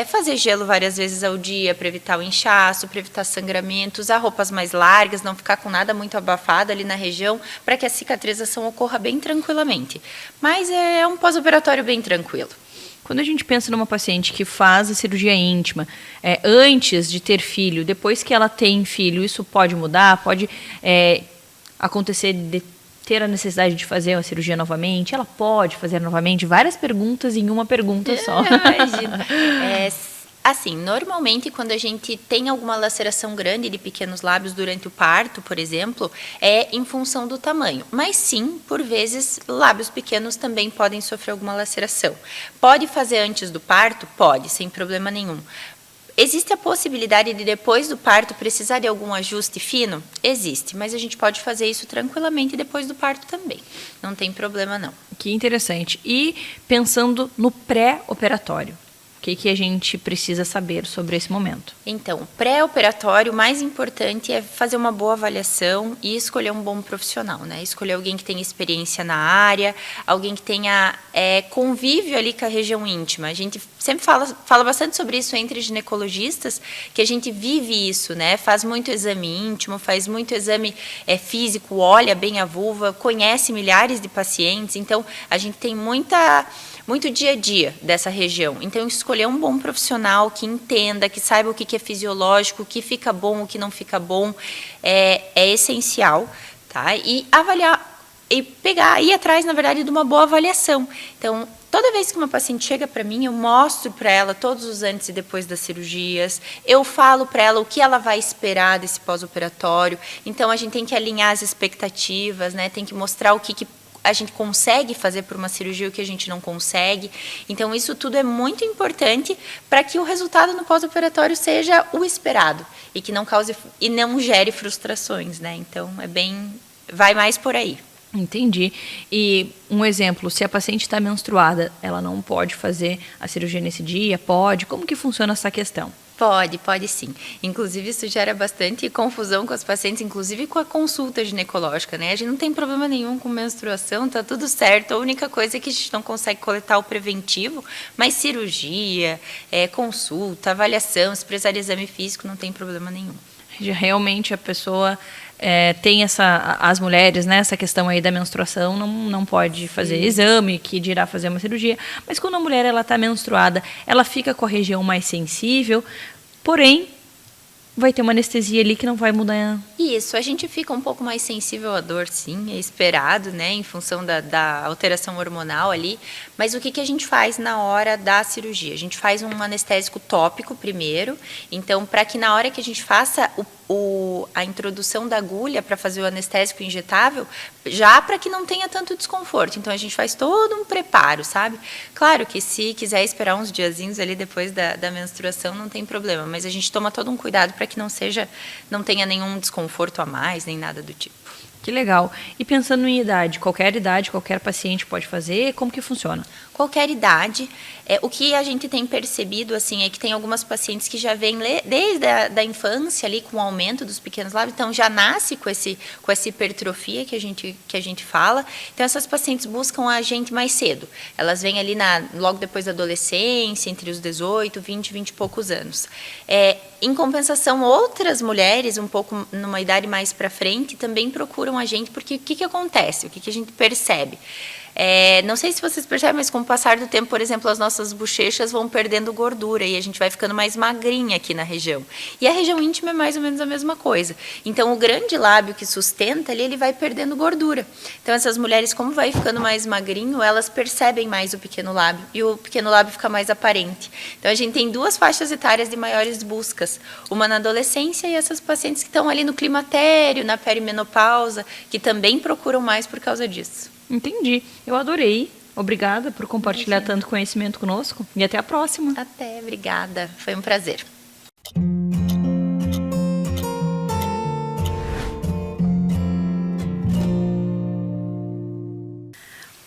fazer gelo várias vezes ao dia para evitar o inchaço, para evitar sangramento, usar roupas mais largas, não ficar com nada muito abafado ali na região, para que a cicatrização ocorra bem tranquilamente. Mas é um pós-operatório bem tranquilo. Quando a gente pensa numa paciente que faz a cirurgia íntima, antes de ter filho, depois que ela tem filho, isso pode mudar? Pode acontecer de ter a necessidade de fazer uma cirurgia novamente? Ela pode fazer novamente? Várias perguntas em uma pergunta só. Imagina. Assim, normalmente quando a gente tem alguma laceração grande de pequenos lábios durante o parto, por exemplo, é em função do tamanho. Mas sim, por vezes, lábios pequenos também podem sofrer alguma laceração. Pode fazer antes do parto? Pode, sem problema nenhum. Existe a possibilidade de, depois do parto, precisar de algum ajuste fino? Existe, mas a gente pode fazer isso tranquilamente depois do parto também. Não tem problema, não. Que interessante. E pensando no pré-operatório, o que a gente precisa saber sobre esse momento? Então, pré-operatório, o mais importante é fazer uma boa avaliação e escolher um bom profissional, né? Escolher alguém que tenha experiência na área, alguém que tenha convívio ali com a região íntima. A gente sempre fala bastante sobre isso entre ginecologistas, que a gente vive isso, né? Faz muito exame íntimo, faz muito exame físico, olha bem a vulva, conhece milhares de pacientes, então a gente tem muito dia a dia dessa região. Então, escolher um bom profissional que entenda, que saiba o que é fisiológico, o que fica bom, o que não fica bom, é essencial, tá? E avaliar, e ir atrás, na verdade, de uma boa avaliação. Então, toda vez que uma paciente chega para mim, eu mostro para ela todos os antes e depois das cirurgias, eu falo para ela o que ela vai esperar desse pós-operatório. Então, a gente tem que alinhar as expectativas, né? Tem que mostrar o que a gente consegue fazer por uma cirurgia e o que a gente não consegue. Então, isso tudo é muito importante para que o resultado no pós-operatório seja o esperado e que não cause e não gere frustrações, né? Então, vai mais por aí. Entendi. E um exemplo, se a paciente está menstruada, ela não pode fazer a cirurgia nesse dia? Pode? Como que funciona essa questão? Pode sim. Inclusive, isso gera bastante confusão com as pacientes, inclusive com a consulta ginecológica, né? A gente não tem problema nenhum com menstruação, tá tudo certo. A única coisa é que a gente não consegue coletar o preventivo, mas cirurgia, consulta, avaliação, se precisar de exame físico, não tem problema nenhum. Realmente a pessoa tem as mulheres, né, essa questão aí da menstruação, não pode fazer exame, que dirá fazer uma cirurgia, mas quando a mulher está menstruada, ela fica com a região mais sensível, porém, vai ter uma anestesia ali que não vai mudar. Isso, a gente fica um pouco mais sensível à dor, sim, é esperado, né, em função da alteração hormonal ali, mas o que a gente faz na hora da cirurgia? A gente faz um anestésico tópico primeiro, então, para que na hora que a gente faça a introdução da agulha para fazer o anestésico injetável, já para que não tenha tanto desconforto. Então, a gente faz todo um preparo, sabe? Claro que se quiser esperar uns diazinhos ali depois da menstruação, não tem problema, mas a gente toma todo um cuidado para que não tenha nenhum desconforto a mais, nem nada do tipo. Que legal. E pensando em idade, qualquer paciente pode fazer, como que funciona? Qualquer idade. O que a gente tem percebido assim é que tem algumas pacientes que já vêm desde a infância ali com o aumento dos pequenos lábios, então já nasce com essa hipertrofia que a gente fala. Então essas pacientes buscam a gente mais cedo. Elas vêm ali logo depois da adolescência, entre os 18, 20 e poucos anos. Em compensação, outras mulheres, um pouco numa idade mais para frente, também procuram a gente, porque o que acontece? O que a gente percebe? Não sei se vocês percebem, mas com o passar do tempo, por exemplo, as nossas bochechas vão perdendo gordura e a gente vai ficando mais magrinha aqui na região. E a região íntima é mais ou menos a mesma coisa. Então, o grande lábio que sustenta ali, ele vai perdendo gordura. Então, essas mulheres, como vai ficando mais magrinho, elas percebem mais o pequeno lábio e o pequeno lábio fica mais aparente. Então, a gente tem 2 faixas etárias de maiores buscas. Uma na adolescência e essas pacientes que estão ali no climatério, na perimenopausa, que também procuram mais por causa disso. Entendi. Eu adorei. Obrigada por compartilhar tanto conhecimento conosco e até a próxima. Até, obrigada. Foi um prazer.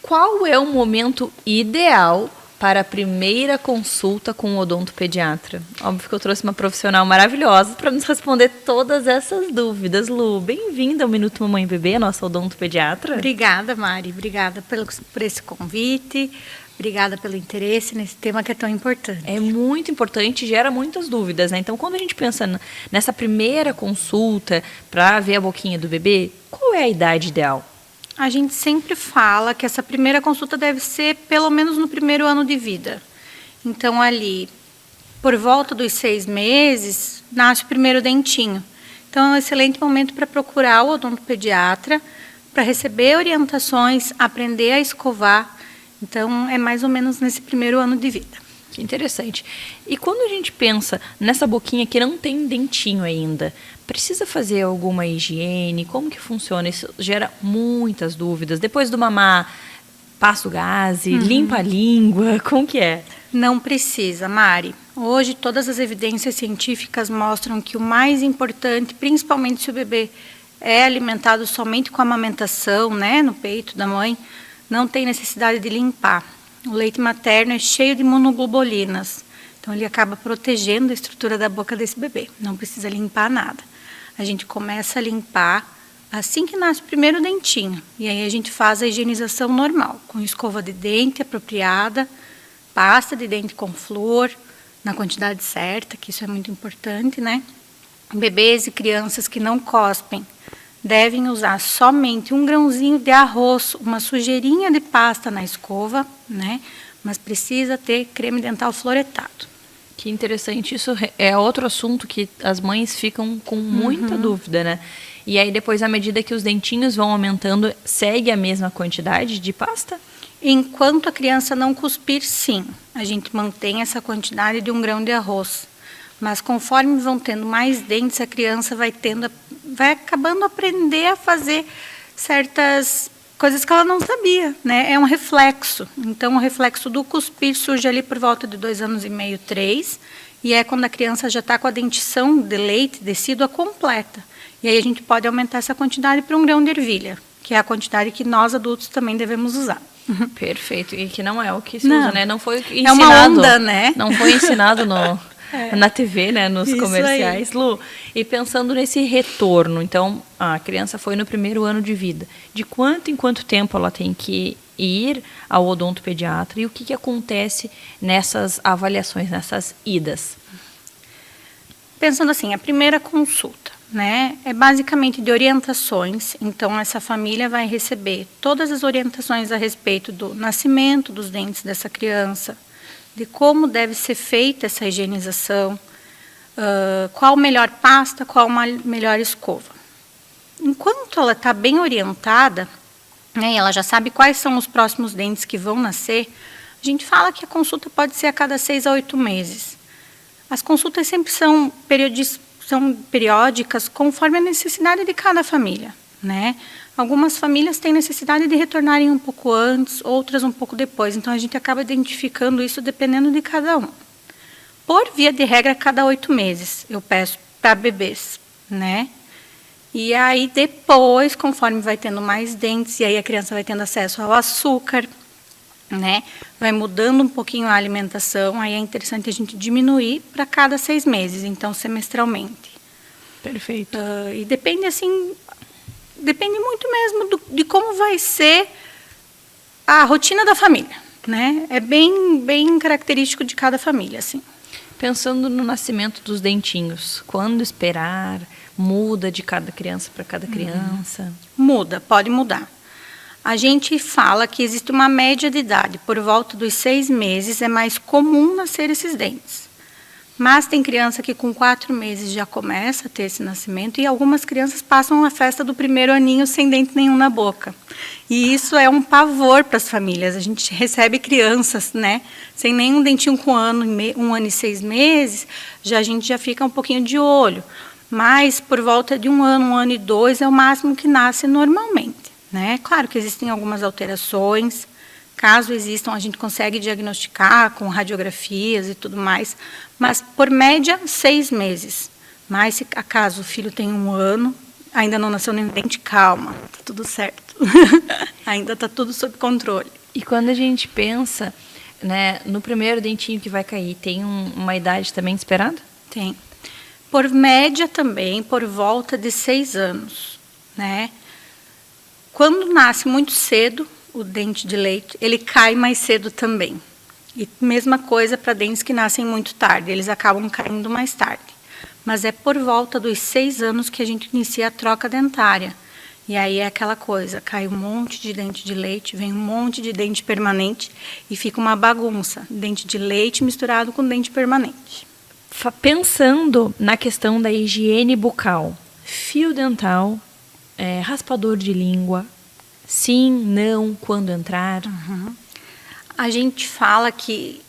Qual é o momento ideal para a primeira consulta com o odontopediatra? Óbvio que eu trouxe uma profissional maravilhosa para nos responder todas essas dúvidas. Lu, bem-vinda ao Minuto Mamãe e Bebê, a nossa odontopediatra. Obrigada, Mari. Obrigada por esse convite. Obrigada pelo interesse nesse tema que é tão importante. É muito importante e gera muitas dúvidas, né? Então, quando a gente pensa nessa primeira consulta para ver a boquinha do bebê, qual é a idade ideal? A gente sempre fala que essa primeira consulta deve ser pelo menos no primeiro ano de vida. Então, ali, por volta dos 6 meses, nasce o primeiro dentinho. Então, é um excelente momento para procurar o odontopediatra, para receber orientações, aprender a escovar. Então, é mais ou menos nesse primeiro ano de vida. Que interessante. E quando a gente pensa nessa boquinha que não tem dentinho ainda, precisa fazer alguma higiene? Como que funciona? Isso gera muitas dúvidas. Depois do mamar, passa o gaze, limpa a língua, como que é? Não precisa, Mari. Hoje, todas as evidências científicas mostram que o mais importante, principalmente se o bebê é alimentado somente com amamentação, né, no peito da mãe, não tem necessidade de limpar. O leite materno é cheio de imunoglobulinas, então ele acaba protegendo a estrutura da boca desse bebê. Não precisa limpar nada. A gente começa a limpar assim que nasce o primeiro dentinho. E aí a gente faz a higienização normal, com escova de dente apropriada, pasta de dente com flúor, na quantidade certa, que isso é muito importante, né? Bebês e crianças que não cospem devem usar somente um grãozinho de arroz, uma sujeirinha de pasta na escova, né? Mas precisa ter creme dental fluoretado. Que interessante. Isso é outro assunto que as mães ficam com muita dúvida, né? E aí depois, à medida que os dentinhos vão aumentando, segue a mesma quantidade de pasta? Enquanto a criança não cuspir, sim. A gente mantém essa quantidade de 1 grão de arroz. Mas conforme vão tendo mais dentes, a criança vai acabando a aprender a fazer certas coisas que ela não sabia, né? É um reflexo. Então, o reflexo do cuspir surge ali por volta de 2 anos e meio, 3, e é quando a criança já está com a dentição de leite decídua completa. E aí a gente pode aumentar essa quantidade para 1 grão de ervilha, que é a quantidade que nós adultos também devemos usar. Perfeito. E que não é o que se usa, né? Não foi ensinado. É uma onda, né? Não foi ensinado na TV, né, nos comerciais. Aí. Lu, e pensando nesse retorno, então a criança foi no primeiro ano de vida. De quanto em quanto tempo ela tem que ir ao odontopediatra e o que acontece nessas avaliações, nessas idas? Pensando assim, a primeira consulta, né, é basicamente de orientações. Então, essa família vai receber todas as orientações a respeito do nascimento dos dentes dessa criança, de como deve ser feita essa higienização, qual melhor pasta, qual uma melhor escova. Enquanto ela está bem orientada, né, ela já sabe quais são os próximos dentes que vão nascer, a gente fala que a consulta pode ser a cada 6 a 8 meses. As consultas sempre são periódicas conforme a necessidade de cada família, né? Algumas famílias têm necessidade de retornarem um pouco antes, outras um pouco depois. Então, a gente acaba identificando isso dependendo de cada um. Por via de regra, cada 8 meses, eu peço para bebês, né? E aí depois, conforme vai tendo mais dentes, e aí a criança vai tendo acesso ao açúcar, né? Vai mudando um pouquinho a alimentação, aí é interessante a gente diminuir para cada 6 meses, então semestralmente. Perfeito. E depende assim, depende muito mesmo de como vai ser a rotina da família, né? É bem característico de cada família, assim. Pensando no nascimento dos dentinhos, quando esperar? Muda de cada criança para cada criança? Muda, pode mudar. A gente fala que existe uma média de idade, por volta dos 6 meses é mais comum nascer esses dentes. Mas tem criança que com 4 meses já começa a ter esse nascimento e algumas crianças passam a festa do primeiro aninho sem dente nenhum na boca. E isso é um pavor para as famílias. A gente recebe crianças, né, sem nenhum dentinho com 1 ano e 6 meses, a gente já fica um pouquinho de olho. Mas por volta de 1 ano e 2 é o máximo que nasce normalmente, né? Claro que existem algumas alterações. Caso existam, a gente consegue diagnosticar com radiografias e tudo mais, mas por média 6 meses. Mas se acaso o filho tem 1 ano, ainda não nasceu nenhum dente, calma, tá tudo certo. Ainda está tudo sob controle. E quando a gente pensa, né, no primeiro dentinho que vai cair, tem uma idade também esperada? Tem. Por média também, por volta de 6 anos, né? Quando nasce muito cedo, o dente de leite, ele cai mais cedo também. E mesma coisa para dentes que nascem muito tarde, eles acabam caindo mais tarde. Mas é por volta dos 6 anos que a gente inicia a troca dentária. E aí é aquela coisa, cai um monte de dente de leite, vem um monte de dente permanente e fica uma bagunça. Dente de leite misturado com dente permanente. Pensando na questão da higiene bucal, fio dental, raspador de língua, sim, não, quando entrar? A gente fala que,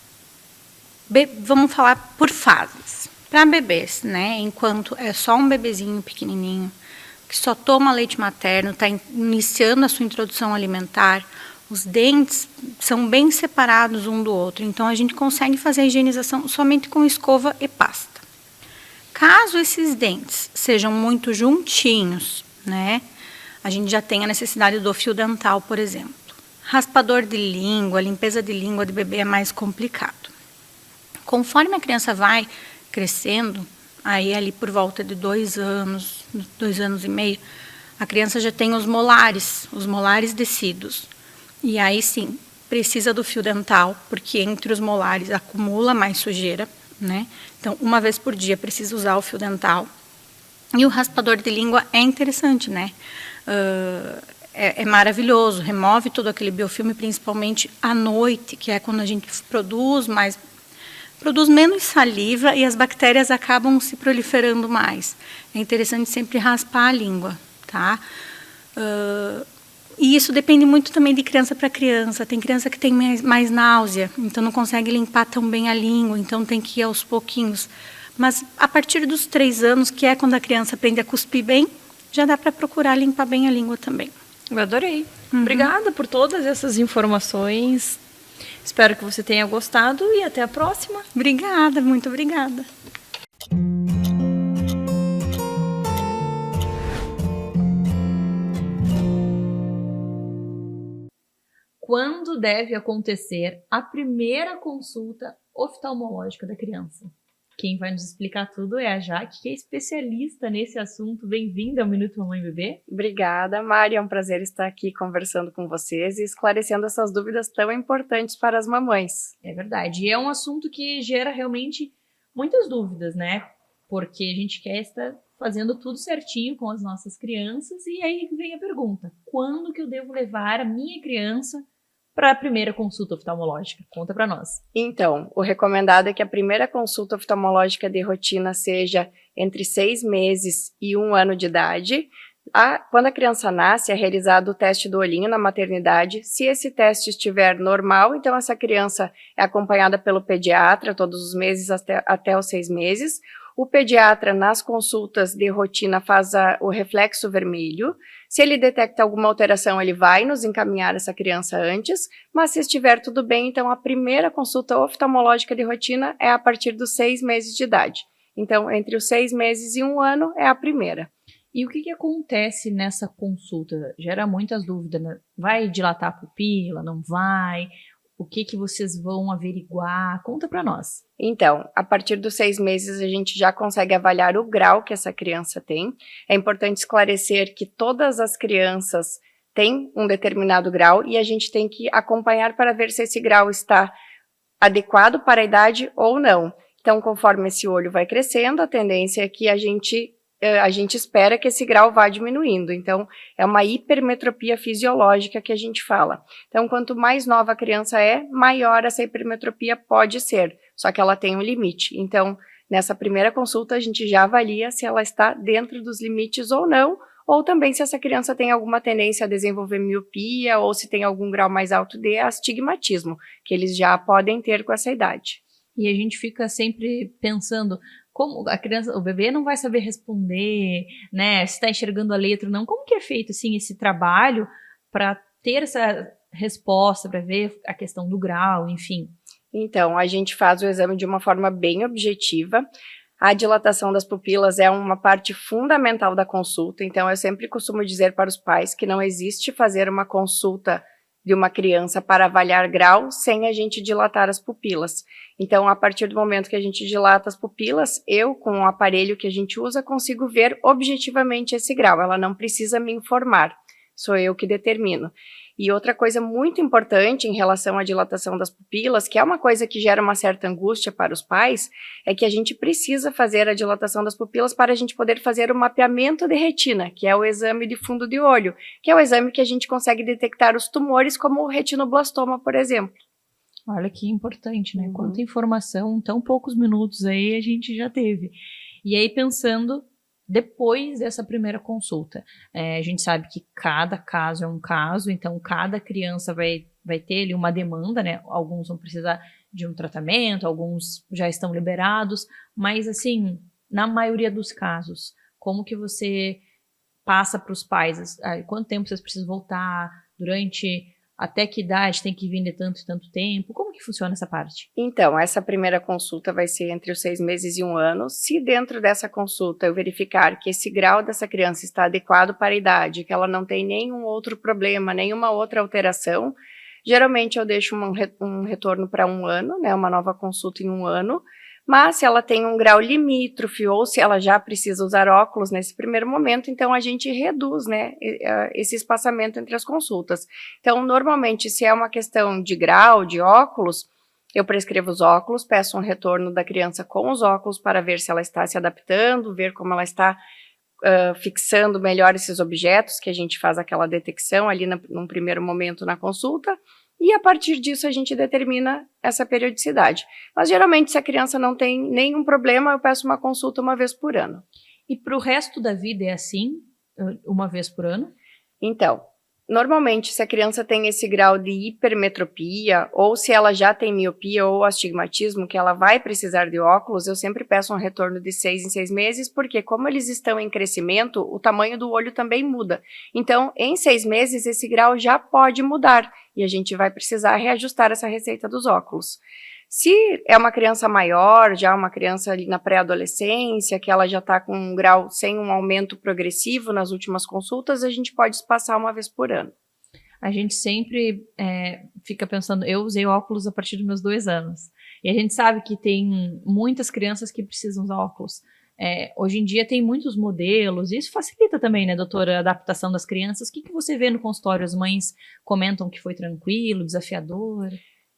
vamos falar por fases. Para bebês, né, enquanto é só um bebezinho pequenininho, que só toma leite materno, está iniciando a sua introdução alimentar, os dentes são bem separados um do outro, então a gente consegue fazer a higienização somente com escova e pasta. Caso esses dentes sejam muito juntinhos, né, a gente já tem a necessidade do fio dental, por exemplo. Raspador de língua, limpeza de língua de bebê é mais complicado. Conforme a criança vai crescendo, aí ali por volta de 2 anos, 2 anos e meio, a criança já tem os molares descidos. E aí sim, precisa do fio dental, porque entre os molares acumula mais sujeira, né? Então, uma vez por dia precisa usar o fio dental. E o raspador de língua é interessante, né? É maravilhoso, remove todo aquele biofilme, principalmente à noite, que é quando a gente produz menos saliva e as bactérias acabam se proliferando mais. É interessante sempre raspar a língua, tá? E isso depende muito também de criança para criança. Tem criança que tem mais náusea, então não consegue limpar tão bem a língua, então tem que ir aos pouquinhos. Mas a partir dos 3 anos, que é quando a criança aprende a cuspir bem, já dá para procurar limpar bem a língua também. Eu adorei. Obrigada por todas essas informações. Espero que você tenha gostado e até a próxima. Obrigada, muito obrigada. Quando deve acontecer a primeira consulta oftalmológica da criança? Quem vai nos explicar tudo é a Jaque, que é especialista nesse assunto. Bem-vinda ao Minuto Mamãe Bebê. Obrigada, Mari. É um prazer estar aqui conversando com vocês e esclarecendo essas dúvidas tão importantes para as mamães. É verdade. E é um assunto que gera realmente muitas dúvidas, né? Porque a gente quer estar fazendo tudo certinho com as nossas crianças. E aí vem a pergunta: quando que eu devo levar a minha criança para a primeira consulta oftalmológica? Conta para nós. Então, o recomendado é que a primeira consulta oftalmológica de rotina seja entre 6 meses e 1 ano de idade. Quando a criança nasce, é realizado o teste do olhinho na maternidade. Se esse teste estiver normal, então essa criança é acompanhada pelo pediatra todos os meses até os 6 meses. O pediatra, nas consultas de rotina, faz o reflexo vermelho. Se ele detecta alguma alteração, ele vai nos encaminhar essa criança antes, mas se estiver tudo bem, então a primeira consulta oftalmológica de rotina é a partir dos 6 meses de idade. Então, entre os 6 meses e 1 ano é a primeira. E o que acontece nessa consulta? Gera muitas dúvidas, né? Vai dilatar a pupila, não vai? O que vocês vão averiguar? Conta para nós. Então, a partir dos 6 meses, a gente já consegue avaliar o grau que essa criança tem. É importante esclarecer que todas as crianças têm um determinado grau e a gente tem que acompanhar para ver se esse grau está adequado para a idade ou não. Então, conforme esse olho vai crescendo, a tendência é que a gente espera que esse grau vá diminuindo. Então, é uma hipermetropia fisiológica que a gente fala. Então, quanto mais nova a criança é, maior essa hipermetropia pode ser, só que ela tem um limite. Então, nessa primeira consulta, a gente já avalia se ela está dentro dos limites ou não, ou também se essa criança tem alguma tendência a desenvolver miopia, ou se tem algum grau mais alto de astigmatismo, que eles já podem ter com essa idade. E a gente fica sempre pensando, como a criança, o bebê não vai saber responder, né? Se está enxergando a letra ou não. Como que é feito assim esse trabalho para ter essa resposta, para ver a questão do grau, enfim? Então, a gente faz o exame de uma forma bem objetiva. A dilatação das pupilas é uma parte fundamental da consulta, então eu sempre costumo dizer para os pais que não existe fazer uma consulta de uma criança para avaliar grau sem a gente dilatar as pupilas. Então, a partir do momento que a gente dilata as pupilas, eu, com o aparelho que a gente usa, consigo ver objetivamente esse grau. Ela não precisa me informar, sou eu que determino. E outra coisa muito importante em relação à dilatação das pupilas, que é uma coisa que gera uma certa angústia para os pais, é que a gente precisa fazer a dilatação das pupilas para a gente poder fazer o mapeamento de retina, que é o exame de fundo de olho, que é o exame que a gente consegue detectar os tumores, como o retinoblastoma, por exemplo. Olha que importante, né? Quanta informação em tão poucos minutos aí a gente já teve. E aí, pensando depois dessa primeira consulta, a gente sabe que cada caso é um caso, então cada criança vai ter ali uma demanda, né? Alguns vão precisar de um tratamento, alguns já estão liberados, mas assim, na maioria dos casos, como que você passa para os pais? Quanto tempo vocês precisam voltar? Até que idade tem que vir de tanto e tanto tempo? Como que funciona essa parte? Então, essa primeira consulta vai ser entre os 6 meses e 1 ano. Se dentro dessa consulta eu verificar que esse grau dessa criança está adequado para a idade, que ela não tem nenhum outro problema, nenhuma outra alteração, geralmente eu deixo um retorno para 1 ano, né, uma nova consulta em 1 ano. Mas se ela tem um grau limítrofe ou se ela já precisa usar óculos nesse primeiro momento, então a gente reduz, né, esse espaçamento entre as consultas. Então, normalmente, se é uma questão de grau, de óculos, eu prescrevo os óculos, peço um retorno da criança com os óculos para ver se ela está se adaptando, ver como ela está fixando melhor esses objetos, que a gente faz aquela detecção ali num primeiro momento na consulta. E a partir disso a gente determina essa periodicidade. Mas geralmente se a criança não tem nenhum problema, eu peço uma consulta 1 vez por ano. E para o resto da vida é assim? 1 vez por ano? Então, normalmente se a criança tem esse grau de hipermetropia, ou se ela já tem miopia ou astigmatismo, que ela vai precisar de óculos, eu sempre peço um retorno de 6 em 6 meses, porque como eles estão em crescimento, o tamanho do olho também muda. Então, em 6 meses, esse grau já pode mudar, e a gente vai precisar reajustar essa receita dos óculos. Se é uma criança maior, já uma criança ali na pré-adolescência, que ela já está com um grau sem um aumento progressivo nas últimas consultas, a gente pode espaçar 1 vez por ano. A gente sempre fica pensando, eu usei óculos a partir dos meus 2 anos, e a gente sabe que tem muitas crianças que precisam usar óculos. Hoje em dia tem muitos modelos, e isso facilita também, né, doutora, a adaptação das crianças. O que você vê no consultório? As mães comentam que foi tranquilo, desafiador?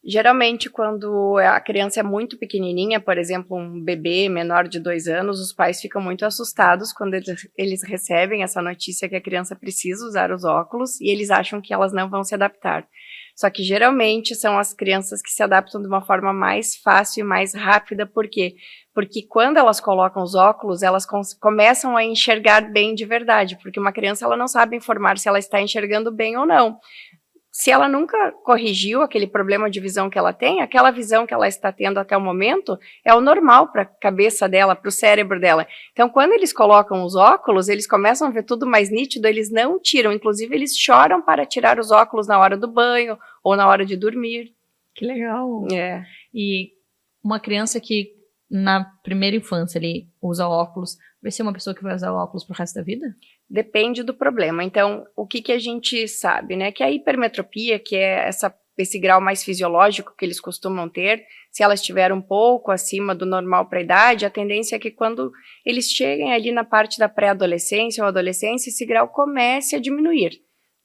Geralmente, quando a criança é muito pequenininha, por exemplo, um bebê menor de 2 anos, os pais ficam muito assustados quando eles recebem essa notícia que a criança precisa usar os óculos e eles acham que elas não vão se adaptar. Só que geralmente são as crianças que se adaptam de uma forma mais fácil e mais rápida. Por quê? Porque quando elas colocam os óculos, elas começam a enxergar bem de verdade, porque uma criança ela não sabe informar se ela está enxergando bem ou não. Se ela nunca corrigiu aquele problema de visão que ela tem, aquela visão que ela está tendo até o momento é o normal para a cabeça dela, para o cérebro dela. Então, quando eles colocam os óculos, eles começam a ver tudo mais nítido, eles não tiram. Inclusive, eles choram para tirar os óculos na hora do banho ou na hora de dormir. Que legal! É. E uma criança que na primeira infância ele usa óculos, vai ser uma pessoa que vai usar óculos pro resto da vida? Depende do problema. Então, o que a gente sabe, né? Que a hipermetropia, que é esse grau mais fisiológico que eles costumam ter, se ela estiver um pouco acima do normal para a idade, a tendência é que quando eles cheguem ali na parte da pré-adolescência ou adolescência, esse grau comece a diminuir,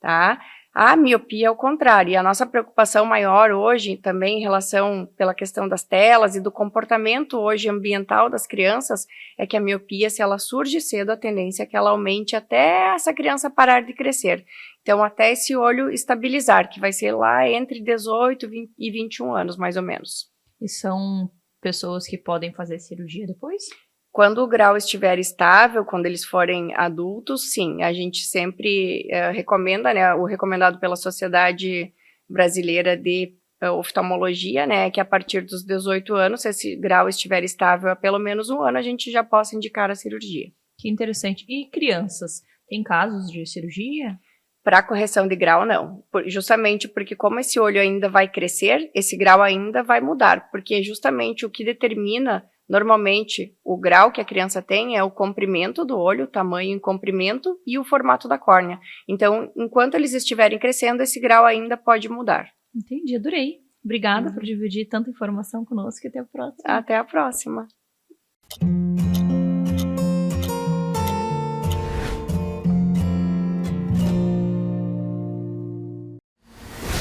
tá? A miopia é o contrário, e a nossa preocupação maior hoje, também em relação pela questão das telas e do comportamento hoje ambiental das crianças, é que a miopia, se ela surge cedo, a tendência é que ela aumente até essa criança parar de crescer. Então, até esse olho estabilizar, que vai ser lá entre 18 e 21 anos, mais ou menos. E são pessoas que podem fazer cirurgia depois? Quando o grau estiver estável, quando eles forem adultos, sim, a gente sempre recomenda, né, o recomendado pela Sociedade Brasileira de Oftalmologia, né, que a partir dos 18 anos, se esse grau estiver estável há pelo menos um ano, a gente já possa indicar a cirurgia. Que interessante. E crianças? Tem casos de cirurgia? Para correção de grau, não. Justamente porque como esse olho ainda vai crescer, esse grau ainda vai mudar, porque justamente o que determina normalmente o grau que a criança tem é o comprimento do olho, o tamanho em comprimento e o formato da córnea. Então, enquanto eles estiverem crescendo, esse grau ainda pode mudar. Entendi, adorei. Obrigada por dividir tanta informação conosco e até a próxima. Até a próxima.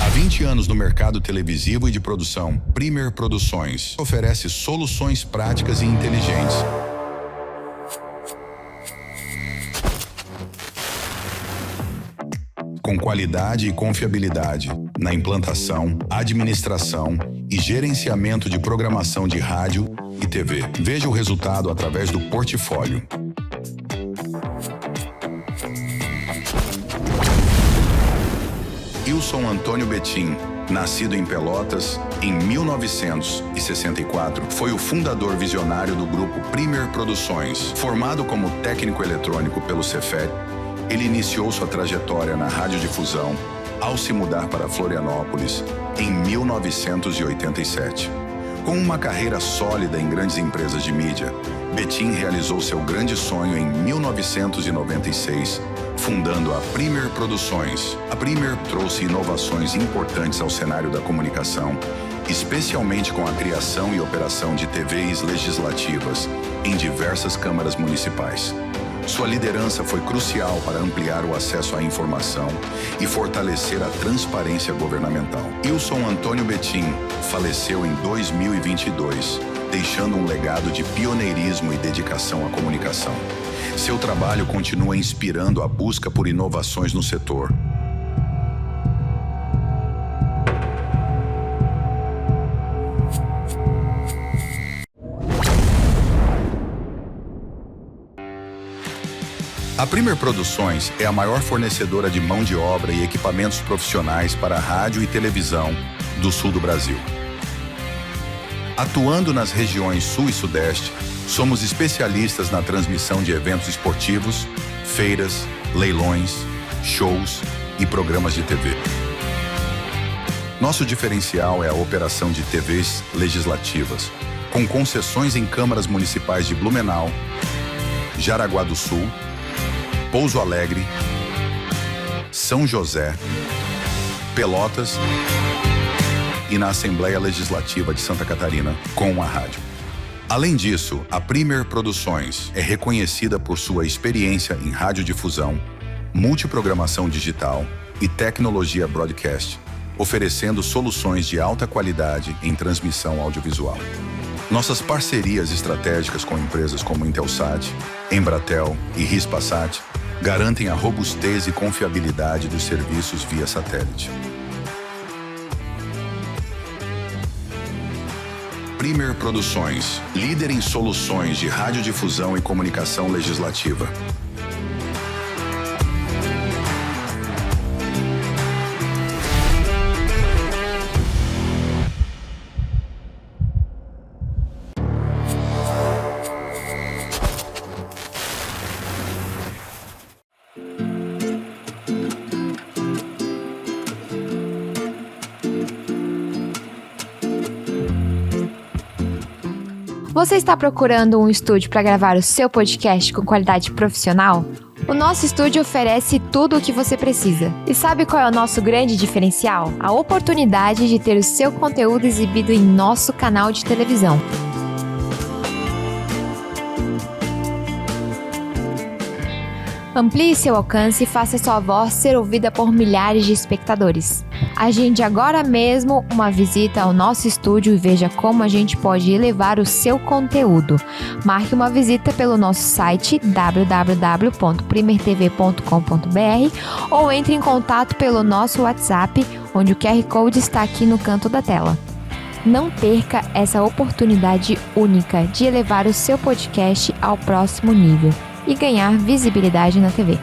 Há 20 anos no mercado televisivo e de produção, Premier Produções oferece soluções práticas e inteligentes. Com qualidade e confiabilidade na implantação, administração e gerenciamento de programação de rádio e TV. Veja o resultado através do portfólio. Ilson Antônio Betim, nascido em Pelotas em 1964, foi o fundador visionário do grupo Premier Produções. Formado como técnico eletrônico pelo Cefet, ele iniciou sua trajetória na radiodifusão ao se mudar para Florianópolis em 1987. Com uma carreira sólida em grandes empresas de mídia, Betim realizou seu grande sonho em 1996, fundando a Premier Produções. A Premier trouxe inovações importantes ao cenário da comunicação, especialmente com a criação e operação de TVs legislativas em diversas câmaras municipais. Sua liderança foi crucial para ampliar o acesso à informação e fortalecer a transparência governamental. Ilson Antônio Betim faleceu em 2022, deixando um legado de pioneirismo e dedicação à comunicação. Seu trabalho continua inspirando a busca por inovações no setor. A Premier Produções é a maior fornecedora de mão de obra e equipamentos profissionais para rádio e televisão do sul do Brasil. Atuando nas regiões Sul e Sudeste, somos especialistas na transmissão de eventos esportivos, feiras, leilões, shows e programas de TV. Nosso diferencial é a operação de TVs legislativas, com concessões em câmaras municipais de Blumenau, Jaraguá do Sul, Pouso Alegre, São José, Pelotas e na Assembleia Legislativa de Santa Catarina com a rádio. Além disso, a Premier Produções é reconhecida por sua experiência em radiodifusão, multiprogramação digital e tecnologia broadcast, oferecendo soluções de alta qualidade em transmissão audiovisual. Nossas parcerias estratégicas com empresas como Intelsat, Embratel e Hispasat garantem a robustez e confiabilidade dos serviços via satélite. Premier Produções, líder em soluções de radiodifusão e comunicação legislativa. Você está procurando um estúdio para gravar o seu podcast com qualidade profissional? O nosso estúdio oferece tudo o que você precisa. E sabe qual é o nosso grande diferencial? A oportunidade de ter o seu conteúdo exibido em nosso canal de televisão. Amplie seu alcance e faça sua voz ser ouvida por milhares de espectadores. Agende agora mesmo uma visita ao nosso estúdio e veja como a gente pode elevar o seu conteúdo. Marque uma visita pelo nosso site www.primertv.com.br ou entre em contato pelo nosso WhatsApp, onde o QR Code está aqui no canto da tela. Não perca essa oportunidade única de elevar o seu podcast ao próximo nível e ganhar visibilidade na TV.